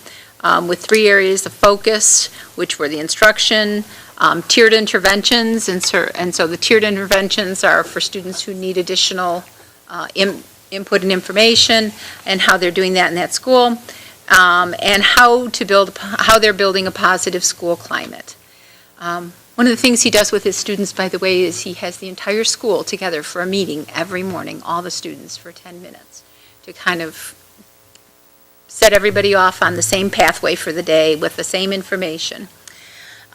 with 3 areas of focus, which were the instruction, tiered interventions, and so the tiered interventions are for students who need additional input and information, and how they're doing that in that school, and how they're building a positive school climate. One of the things he does with his students, by the way, is he has the entire school together for a meeting every morning, all the students, for 10 minutes, to kind of set everybody off on the same pathway for the day with the same information.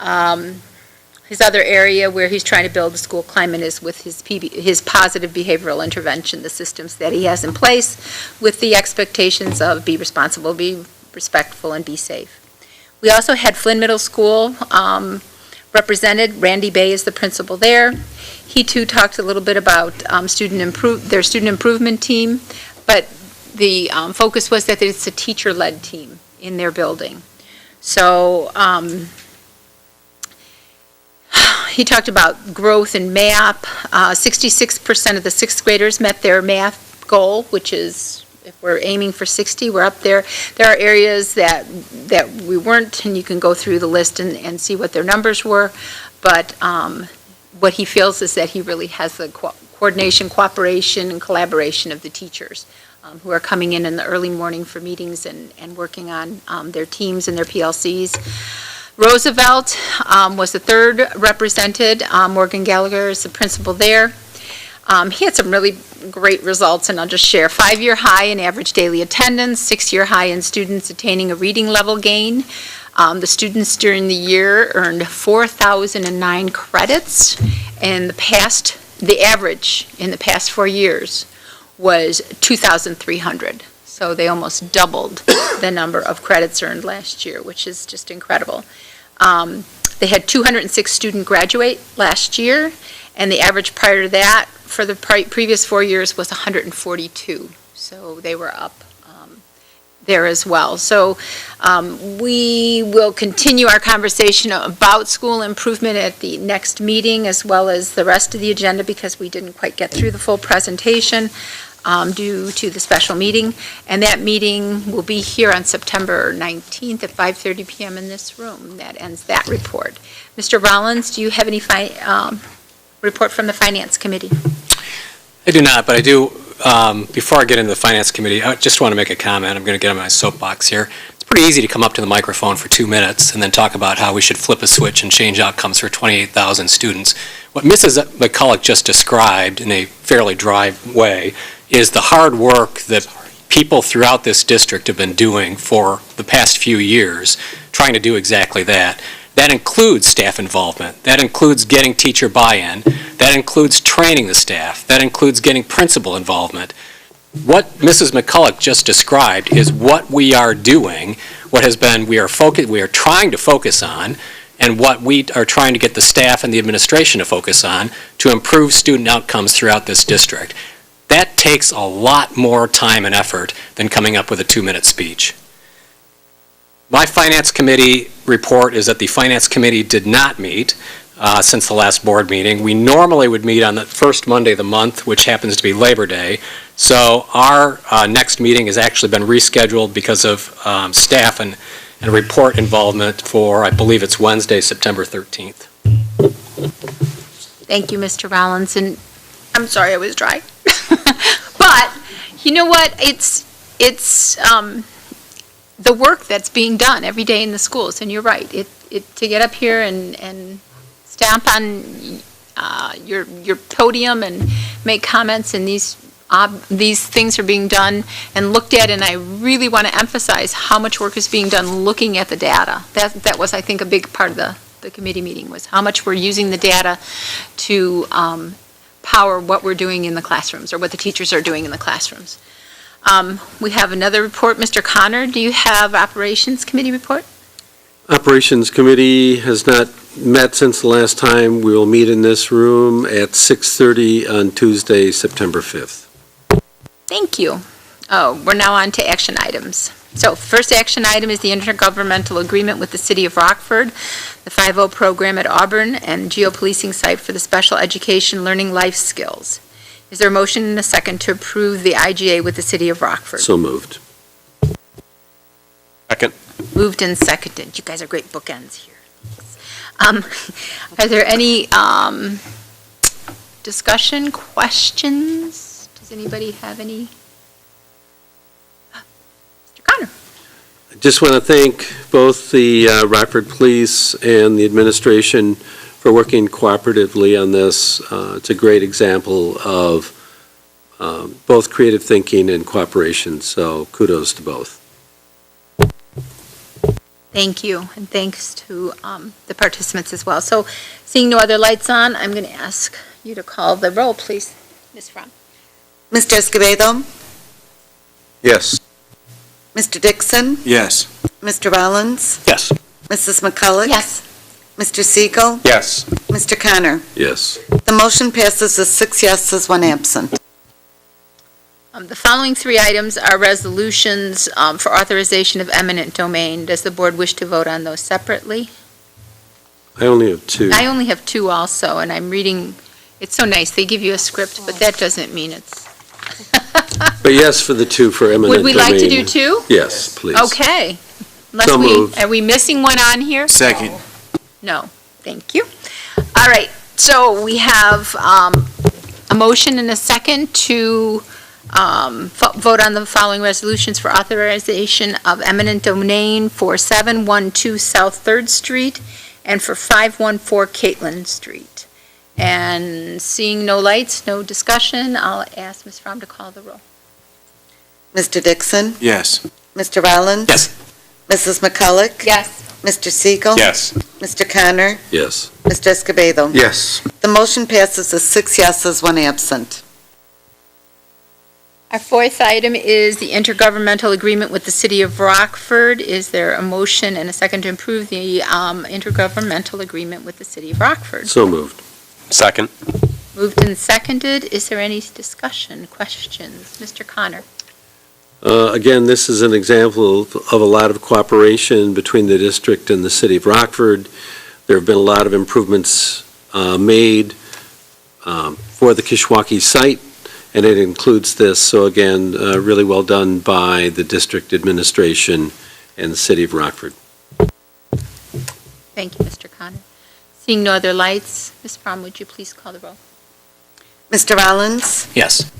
His other area where he's trying to build the school climate is with his positive behavioral intervention, the systems that he has in place, with the expectations of be responsible, be respectful, and be safe. We also had Flynn Middle School represented. Randy Bay is the principal there. He too talked a little bit about their student improvement team, but the focus was that it's a teacher-led team in their building. So he talked about growth in math. 66% of the 6th graders met their math goal, which is, if we're aiming for 60, we're up there. There are areas that we weren't, and you can go through the list and see what their numbers were. But what he feels is that he really has the coordination, cooperation, and collaboration of the teachers who are coming in the early morning for meetings and working on their teams and their PLCs. Roosevelt was the 3rd represented. Morgan Gallagher is the principal there. He had some really great results, and I'll just share. 5-year high in average daily attendance, 6-year high in students attaining a reading level gain. The students during the year earned 4,009 credits, and the average in the past 4 years was 2,300. So they almost doubled the number of credits earned last year, which is just incredible. They had 206 students graduate last year, and the average prior to that for the previous 4 years was 142. So they were up there as well. So we will continue our conversation about school improvement at the next meeting, as well as the rest of the agenda, because we didn't quite get through the full presentation due to the special meeting. And that meeting will be here on September 19th at 5:30 p.m. in this room. That ends that report. Mr. Rollins, do you have any report from the Finance Committee? I do not, but I do, before I get into the Finance Committee, I just want to make a comment. I'm going to get on my soapbox here. It's pretty easy to come up to the microphone for 2 minutes and then talk about how we should flip a switch and change outcomes for 28,000 students. What Mrs. McCulloch just described in a fairly dry way is the hard work that people throughout this district have been doing for the past few years, trying to do exactly that. That includes staff involvement. That includes getting teacher buy-in. That includes training the staff. That includes getting principal involvement. What Mrs. McCulloch just described is what we are doing, we are trying to focus on, and what we are trying to get the staff and the administration to focus on to improve student outcomes throughout this district. That takes a lot more time and effort than coming up with a 2-minute speech. My Finance Committee report is that the Finance Committee did not meet since the last board meeting. We normally would meet on the first Monday of the month, which happens to be Labor Day, So our next meeting has actually been rescheduled because of staff and report involvement for, I believe it's Wednesday, September 13th. Thank you, Mr. Rollins, and I'm sorry I was dry. But, you know what, it's the work that's being done every day in the schools, and you're right, to get up here and stamp on your podium and make comments, and these things are being done and looked at, and I really want to emphasize how much work is being done looking at the data. That was, I think, a big part of the committee meeting, was how much we're using the data to power what we're doing in the classrooms, or what the teachers are doing in the classrooms. We have another report. Mr. Connor, do you have Operations Committee report? Operations Committee has not met since the last time. We will meet in this room at 6:30 on Tuesday, September 5th. Thank you. Oh, we're now on to action items. So first action item is the intergovernmental agreement with the City of Rockford, the 5.0 program at Auburn, and geopolicing site for the special education learning life skills. Is there a motion and a second to approve the IGA with the City of Rockford? So moved. Second. Moved and seconded. You guys are great bookends here. Are there any discussion, questions? Does anybody have any? Mr. Connor. I just want to thank both the Rockford Police and the administration for working cooperatively on this. It's a great example of both creative thinking and cooperation, so kudos to both. Thank you, and thanks to the participants as well. So, seeing no other lights on, I'm going to ask you to call the roll, please. Ms. Fromm. Mr. Escobedo? Yes. Mr. Dixon? Yes. Mr. Rollins? Yes. Mrs. McCulloch? Yes. Mr. Siegel? Yes. Mr. Connor? Yes. The motion passes with 6 yeses, 1 absent. The following 3 items are resolutions for authorization of eminent domain. Does the board wish to vote on those separately? I only have 2. I only have 2 also, and I'm reading, it's so nice, they give you a script, but that doesn't mean it's. But yes, for the 2 for eminent domain. Would we like to do 2? Yes, please. Okay. So moved. Are we missing one on here? Second. No, thank you. All right, so we have a motion and a second to vote on the following resolutions for authorization of eminent domain for 712 South 3rd Street and for 514 Caitlin Street. And seeing no lights, no discussion, I'll ask Ms. Fromm to call the roll. Mr. Dixon? Yes. Mr. Rollins? Yes. Mrs. McCulloch? Yes. Mr. Siegel? Yes. Mr. Connor? Yes. Mr. Escobedo? Yes. The motion passes with 6 yeses, 1 absent. Our 4th item is the intergovernmental agreement with the City of Rockford. Is there a motion and a second to approve the intergovernmental agreement with the City of Rockford? So moved. Second. Moved and seconded. Is there any discussion, questions? Mr. Connor? Again, this is an example of a lot of cooperation between the district and the City of Rockford. There have been a lot of improvements made for the Kishwaukee site, and it includes this. So again, really well done by the district administration and the City of Rockford. Thank you, Mr. Connor. Seeing no other lights, Ms. Fromm, would you please call the roll? Mr. Rollins? Yes.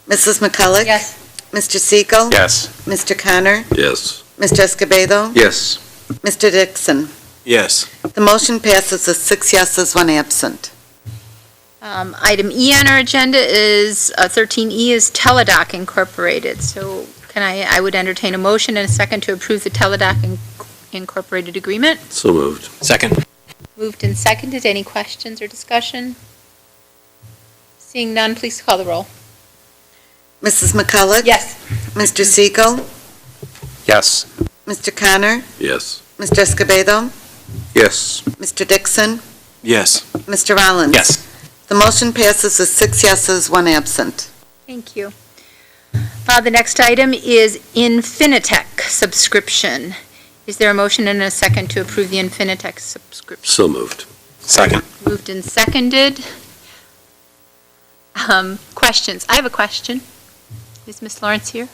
Mrs. McCulloch? Yes. Mr. Siegel? Yes. Mr. Connor? Yes. Mr. Escobedo? Yes. Mr. Dixon? Yes. The motion passes with 6 yeses, 1 absent. Item E on our agenda is, 13E is Teledoc Incorporated. So I would entertain a motion and a second to approve the Teledoc Incorporated agreement. So moved. Second. Moved and seconded. Any questions or discussion? Seeing none, please call the roll. Mrs. McCulloch? Yes. Mr. Siegel? Yes. Mr. Connor? Yes. Mr. Escobedo? Yes. Mr. Dixon? Yes. Mr. Rollins? Yes. The motion passes with 6 yeses, 1 absent. Thank you. The next item is Infinitec subscription. Is there a motion and a second to approve the Infinitec subscription? So moved. Second. Moved and seconded. Questions? I have a question. Is Ms. Lawrence here?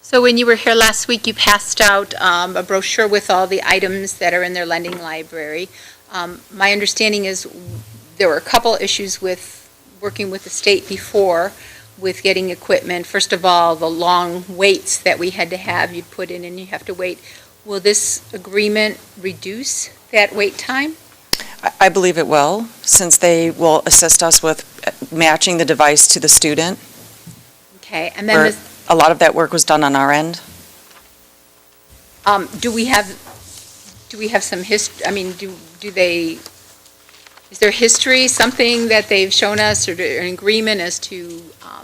So when you were here last week, you passed out a brochure with all the items that are in their lending library. My understanding is there were a couple issues with working with the state before with getting equipment. First of all, the long waits that we had to have, you put in and you have to wait. Will this agreement reduce that wait time? I believe it will, since they will assist us with matching the device to the student. Okay, and then A lot of that work was done on our end. do we have some history, I mean, is there history, something that they've shown us, or an agreement as to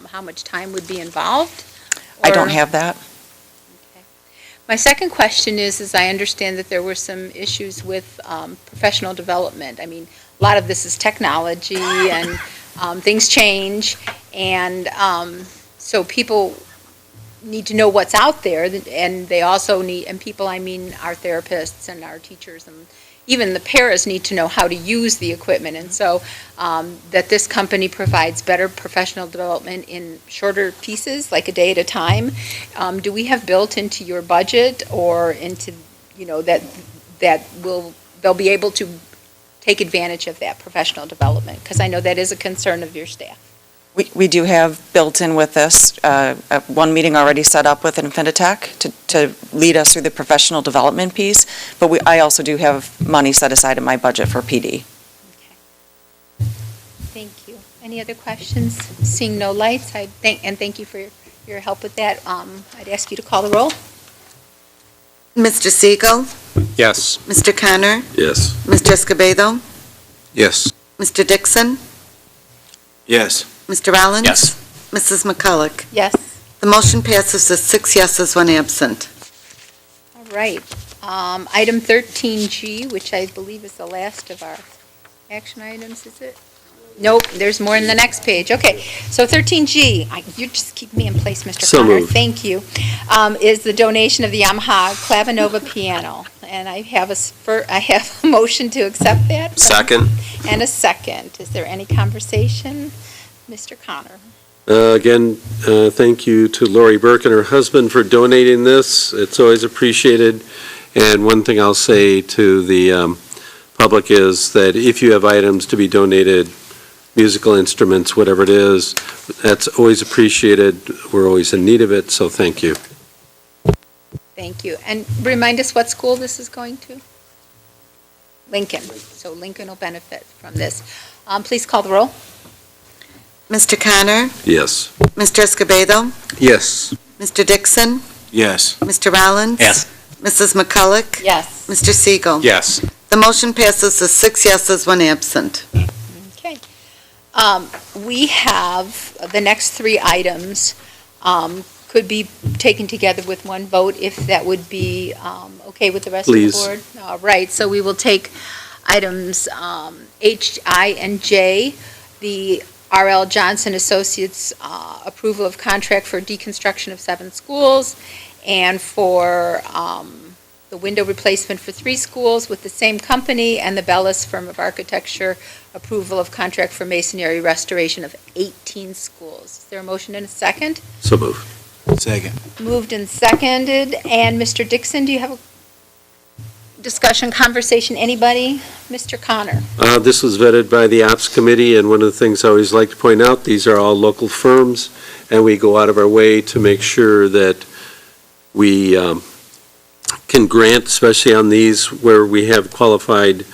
how much time would be involved? I don't Or- have that. My second question is I understand that there were some issues with professional development. I mean, a lot of this is technology, and things change, and so people need to know what's out there, and they also need, and people, I mean, our therapists and our teachers, and even the paras need to know how to use the equipment, and so that this company provides better professional development in shorter pieces, like a day at a time. Do we have built into your budget or into, that they'll be able to take advantage of that professional development? Because I know that is a concern of your staff. We do have built in with this, one meeting already set up with Infinitec to lead us through the professional development piece, but I also do have money set aside in my budget for PD. Thank you. Any other questions? Seeing no lights, thank you for your help with that. I'd ask you to call the roll. Mr. Siegel, Yes. Mr. Connor, Yes. Mr. Escobedo, Yes. Mr. Dixon, Yes. Mr. Rollins? Yes. Mrs. McCulloch? Yes. The motion passes with 6 yeses, 1 absent. All right. Item 13G, which I believe is the last of our action items, is it? Nope, there's more in the next page. Okay, so 13G, you just keep me in place, Mr. So Connor. moved. Thank you. Is the donation of the Yamaha Clavinova piano. And I have a motion to accept that. Second. And a second. Is there any conversation? Mr. Connor. Again, thank you to Lori Burke and her husband for donating this. It's always appreciated. And one thing I'll say to the public is that if you have items to be donated, musical instruments, whatever it is, that's always appreciated. We're always in need of it, so thank you. Thank you. And remind us what school this is going to? Lincoln. So Lincoln will benefit from this. Please call the roll. Mr. Connor? Yes. Mr. Escobedo? Yes. Mr. Dixon? Yes. Mr. Rollins? Yes. Mrs. McCulloch? Yes. Mr. Siegel? Yes. The motion passes with 6 yeses, 1 absent. Okay. We have, the next 3 items could be taken together with one vote if that would be okay with the rest Please. of the board. All right, so we will take items H, I, and J, the R.L. Johnson Associates approval of contract for deconstruction of 7 schools, and for the window replacement for 3 schools with the same company, and the Bellis Firm of Architecture approval of contract for masonry restoration of 18 schools. Is there a motion and a second? So moved. Second. Moved and seconded. And Mr. Dixon, do you have a discussion, conversation, anybody? Mr. Connor? This was vetted by the Ops Committee, and one of the things I always like to point out, these are all local firms, and we go out of our way to make sure that we can grant, especially on these where we have qualified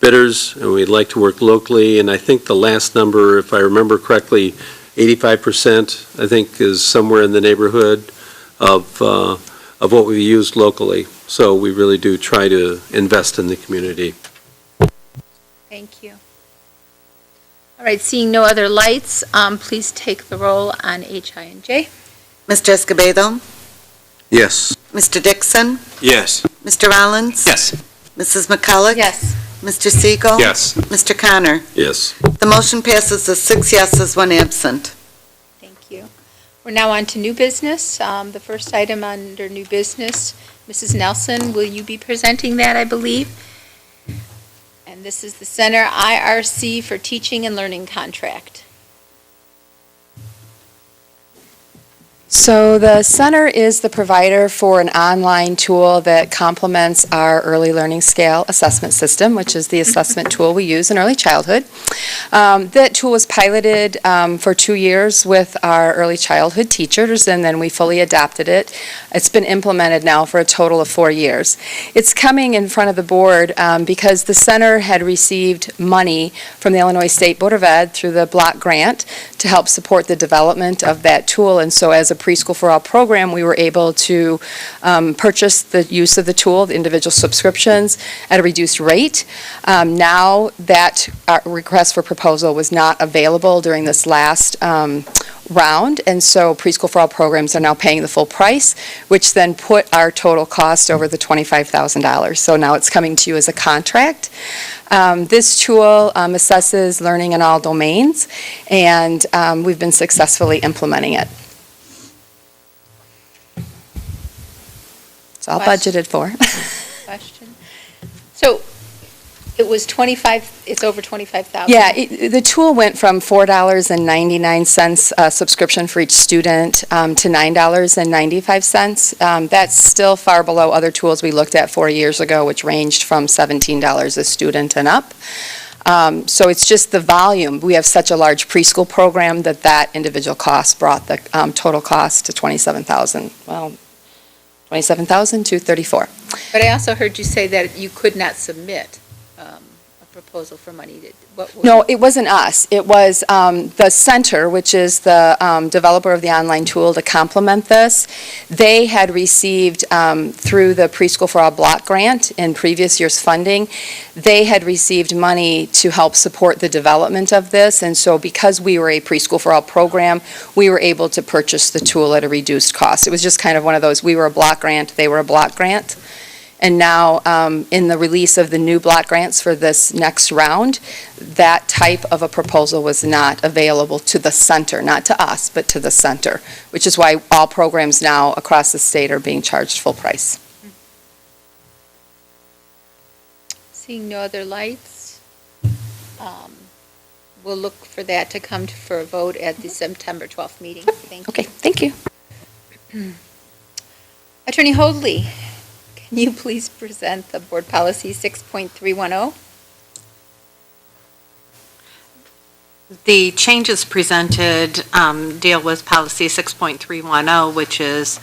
bidders, and we'd like to work locally. And I think the last number, if I remember correctly, 85%, I think, is somewhere in the neighborhood of what we used locally. So we really do try to invest in the community. Thank you. All right, seeing no other lights, please take the roll on H, I, and J. Mr. Escobedo? Yes. Mr. Dixon? Yes. Mr. Rollins? Yes. Mrs. McCulloch? Yes. Mr. Siegel? Yes. Mr. Connor? Yes. The motion passes with 6 yeses, 1 absent. Thank you. We're now on to new business. The first item under new business, Mrs. Nelson, will you be presenting that, I believe? And And this is the Center IRC for Teaching and Learning contract. So the center is the provider for an online tool that complements our early learning scale assessment system, which is the assessment tool we use in early childhood. That tool was piloted for 2 years with our early childhood teachers, and then we fully adopted it. It's been implemented now for a total of 4 years. It's coming in front of the board because the center had received money from the Illinois State Board of Ed through the block grant to help support the development of that tool, and so as a Preschool for All program, we were able to purchase the use of the tool, the individual subscriptions, at a reduced rate. Now that request for proposal was not available during this last round, and so Preschool for All programs are now paying the full price, which then put our total cost over the $25,000. So now it's coming to you as a contract. This tool assesses learning in all domains, and we've been successfully implementing it. It's all budgeted for. Question? So it was 25, it's over 25,000? Yeah, the tool went from $4.99 subscription for each student to $9.95. That's still far below other tools we looked at 4 years ago, which ranged from $17 a student and up. So it's just the volume. We have such a large preschool program that individual cost brought the total cost to $27,000. Well, $27,234. But I also heard you say that you could not submit a proposal for money. No, it wasn't us. It was the center, which is the developer of the online tool to complement this. They had received, through the Preschool for All block grant in previous year's funding, they had received money to help support the development of this. And so because we were a Preschool for All program, we were able to purchase the tool at a reduced cost. It was just kind of one of those, we were a block grant, they were a block grant. And now, in the release of the new block grants for this next round, that type of a proposal was not available to the center, not to us, but to the center, which is why all programs now across the state are being charged full price. Seeing no other lights, we'll look for that to come for a vote at the September 12th meeting. Thank you. Okay, thank you. Attorney Hoadley. Can you please present the Board Policy 6.310? The changes presented deal with Policy 6.310, which is,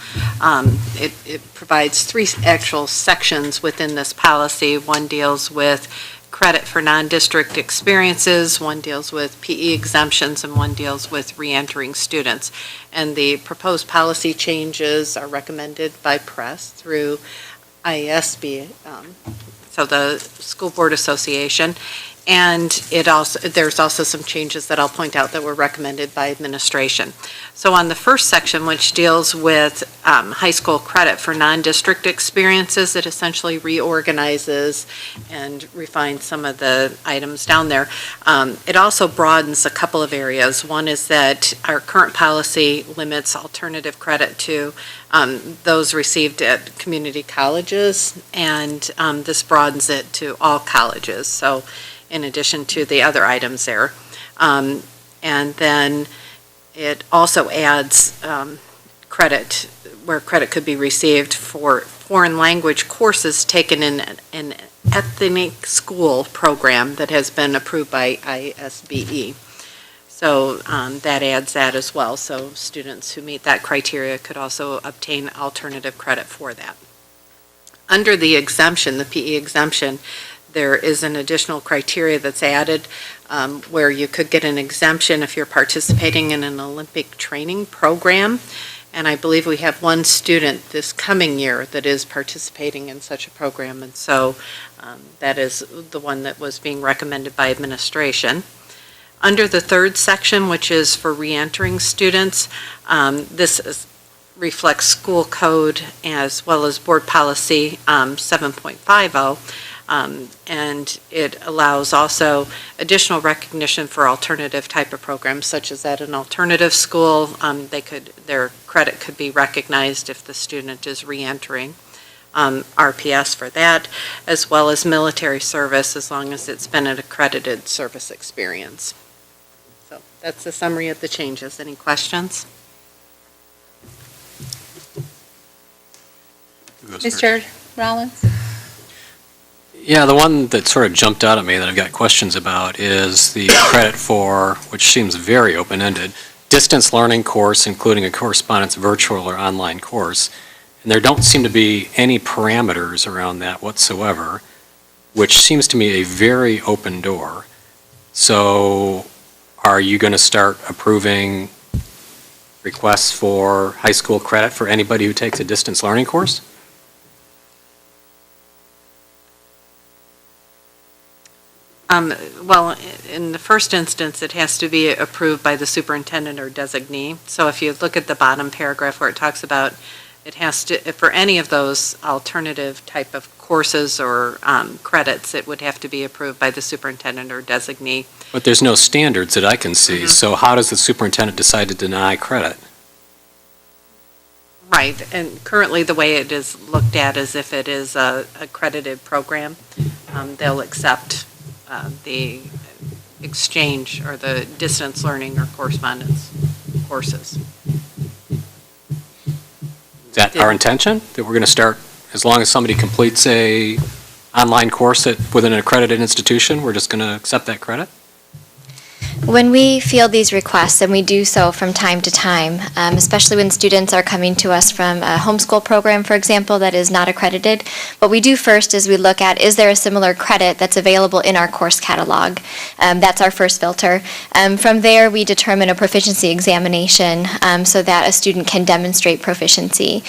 it provides 3 actual sections within this policy. One deals with credit for non-district experiences, one deals with PE exemptions, and one deals with reentering students. And the proposed policy changes are recommended by press through ISB, so the School Board Association, and there's also some changes that I'll point out that were recommended by administration. So on the first section, which deals with high school credit for non-district experiences, it essentially reorganizes and refines some of the items down there. It also broadens a couple of areas. One is that our current policy limits alternative credit to those received at community colleges, and this broadens it to all colleges. So in addition to the other items there. And then it also adds credit, where credit could be received for foreign language courses taken in an ethnic school program that has been approved by ISBE. So that adds that as well. So students who meet that criteria could also obtain alternative credit for that. Under the exemption, the PE exemption, there is an additional criteria that's added where you could get an exemption if you're participating in an Olympic training program. And I believe we have one student this coming year that is participating in such a program. And so that is the one that was being recommended by administration. Under the third section, which is for reentering students, this reflects school code as well as board policy 7.50. And it allows also additional recognition for alternative type of programs, such as at an alternative school, their credit could be recognized if the student is reentering. RPS for that, as well as military service as long as it's been an accredited service experience. So that's the summary of the changes. Any questions? Mr. Rollins? Yeah, the one that sort of jumped out at me that I've got questions about is the credit for, which seems very open-ended, distance learning course, including a correspondence virtual or online course. And there don't seem to be any parameters around that whatsoever, which seems to me a very open door. So are you going to start approving requests for high school credit for anybody who takes a distance learning course? Well, in the first instance, it has to be approved by the superintendent or designee. So if you look at the bottom paragraph where it talks about it has to, for any of those alternative type of courses or credits, it would have to be approved by the superintendent or designee. But there's no standards that I can see, so how does the superintendent decide to deny credit? Right, and currently the way it is looked at is if it is a accredited program, they'll accept the exchange or the distance learning or correspondence courses. Is that our intention, that we're going to start, as long as somebody completes a online course within an accredited institution, we're just going to accept that credit? When we field these requests, and we do so from time to time, especially when students are coming to us from a homeschool program, for example, that is not accredited, what we do first is we look at, is there a similar credit that's available in our course catalog? That's our first filter. From there, we determine a proficiency examination so that a student can demonstrate proficiency.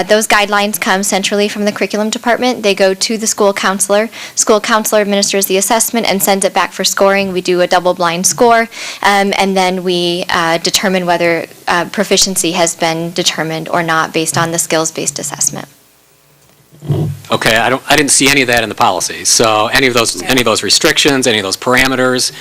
Those guidelines come centrally from the curriculum department. They go to the school counselor. School counselor administers the assessment and sends it back for scoring. We do a double-blind score. And then we determine whether proficiency has been determined or not based on the skills-based assessment. Okay, I didn't see any of that in the policy. So any of those restrictions, any of those parameters.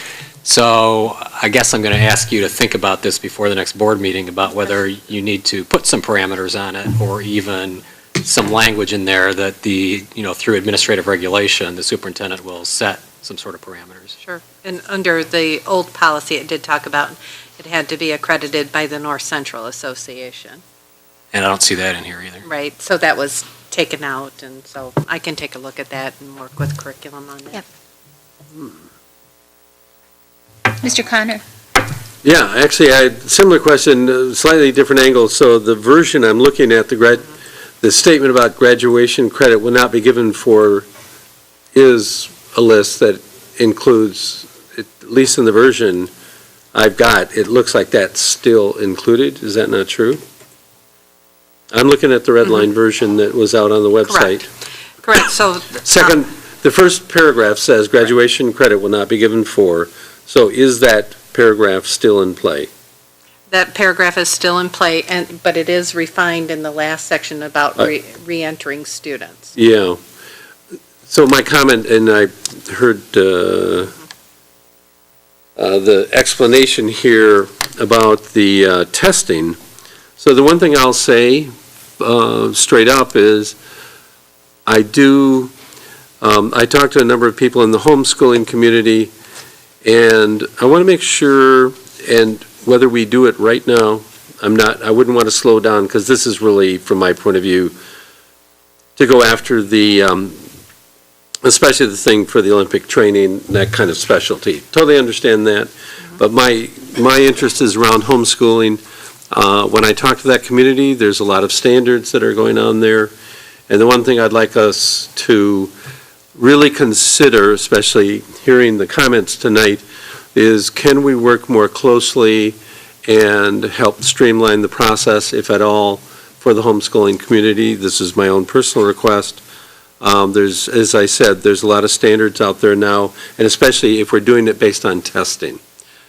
So I guess I'm going to ask you to think about this before the next board meeting about whether you need to put some parameters on it or even some language in there that through administrative regulation, the superintendent will set some sort of parameters. Sure. And under the old policy, it did talk about it had to be accredited by the North Central Association. And I don't see that in here either. Right. So that was taken out, and so I can take a look at that and work with curriculum on that. Yep. Mr. Connor? Yeah, actually, I had a similar question, slightly different angle. So the version I'm looking at, the statement about graduation credit will not be given for is a list that includes, at least in the version I've got, it looks like that's still included. Is that not true? I'm looking at the red line version that was out on the website. Correct. So second, the first paragraph says graduation credit will not be given for. So is that paragraph still in play? that paragraph is still in play, but it is refined in the last section about re-entering students. Yeah. So my comment, and I heard the explanation here about the testing. So the one thing I'll say straight up is I talked to a number of people in the homeschooling community, and I want to make sure, and whether we do it right now, I wouldn't want to slow down, because this is really, from my point of view, to go after the, especially the thing for the Olympic training, that kind of specialty. Totally understand that, but my interest is around homeschooling. When I talk to that community, there's a lot of standards that are going on there, and the one thing I'd like us to really consider, especially hearing the comments tonight, is can we work more closely and help streamline the process, if at all, for the homeschooling community? This is my own personal request. There's, as I said, there's a lot of standards out there now, and especially if we're doing it based on testing.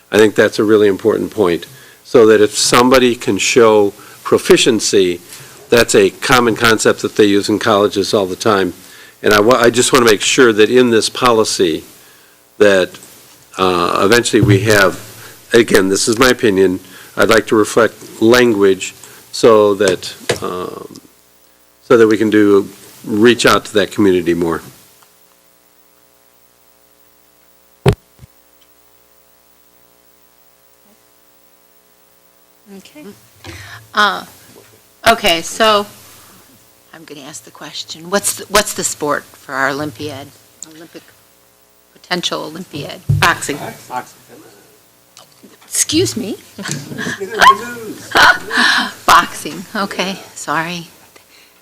I think that's a really important point, so that if somebody can show proficiency, that's a common concept that they use in colleges all the time. And I just want to make sure that in this policy that eventually we have, again, this is my opinion, I'd like to reflect language so that we can do reach out to that community more. Okay. Okay, so I'm going to ask the question. What's the sport for our Olympiad? Potential Olympiad? Boxing. Excuse me? Boxing, okay, sorry.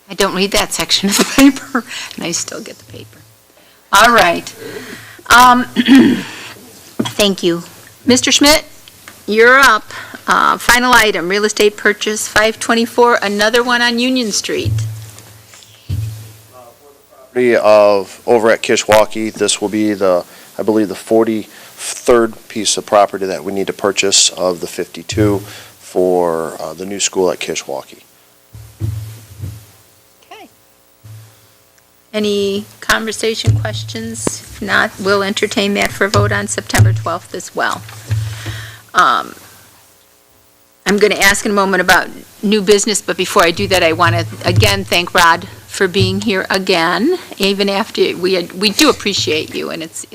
I don't read that section of the paper, and I still get the paper. All right. Thank you. Mr. Schmidt, you're up. Final item, real estate purchase 524, another one on Union Street. Of over at Kishwaukee, this will be I believe the 43rd piece of property that we need to purchase of the 52 for the new school at Kishwaukee. Okay. Any conversation, questions? If not, we'll entertain that for a vote on September 12th as well. I'm going to ask in a moment about new business, but before I do that, I want to again thank Rod for being here again, even after we do appreciate you, and it's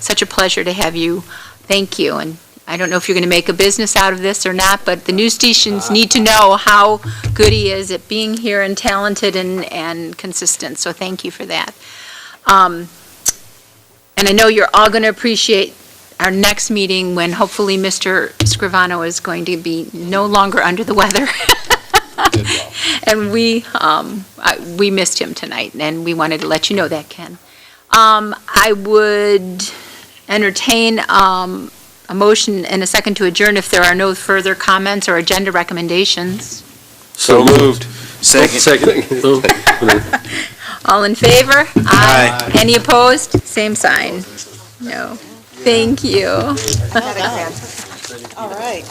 such a pleasure to have you. Thank you, and I don't know if you're going to make a business out of this or not, but the news stations need to know how good he is at being here and talented and consistent, so thank you for that. And I know you're all going to appreciate our next meeting when hopefully Mr. Scrivano is going to be no longer under the weather. And we missed him tonight, and we wanted to let you know that, Ken. I would entertain a motion and a second to adjourn if there are no further comments or agenda recommendations. So moved. Second. All in favor? Aye. Any opposed? Same sign. No. Thank you. All right.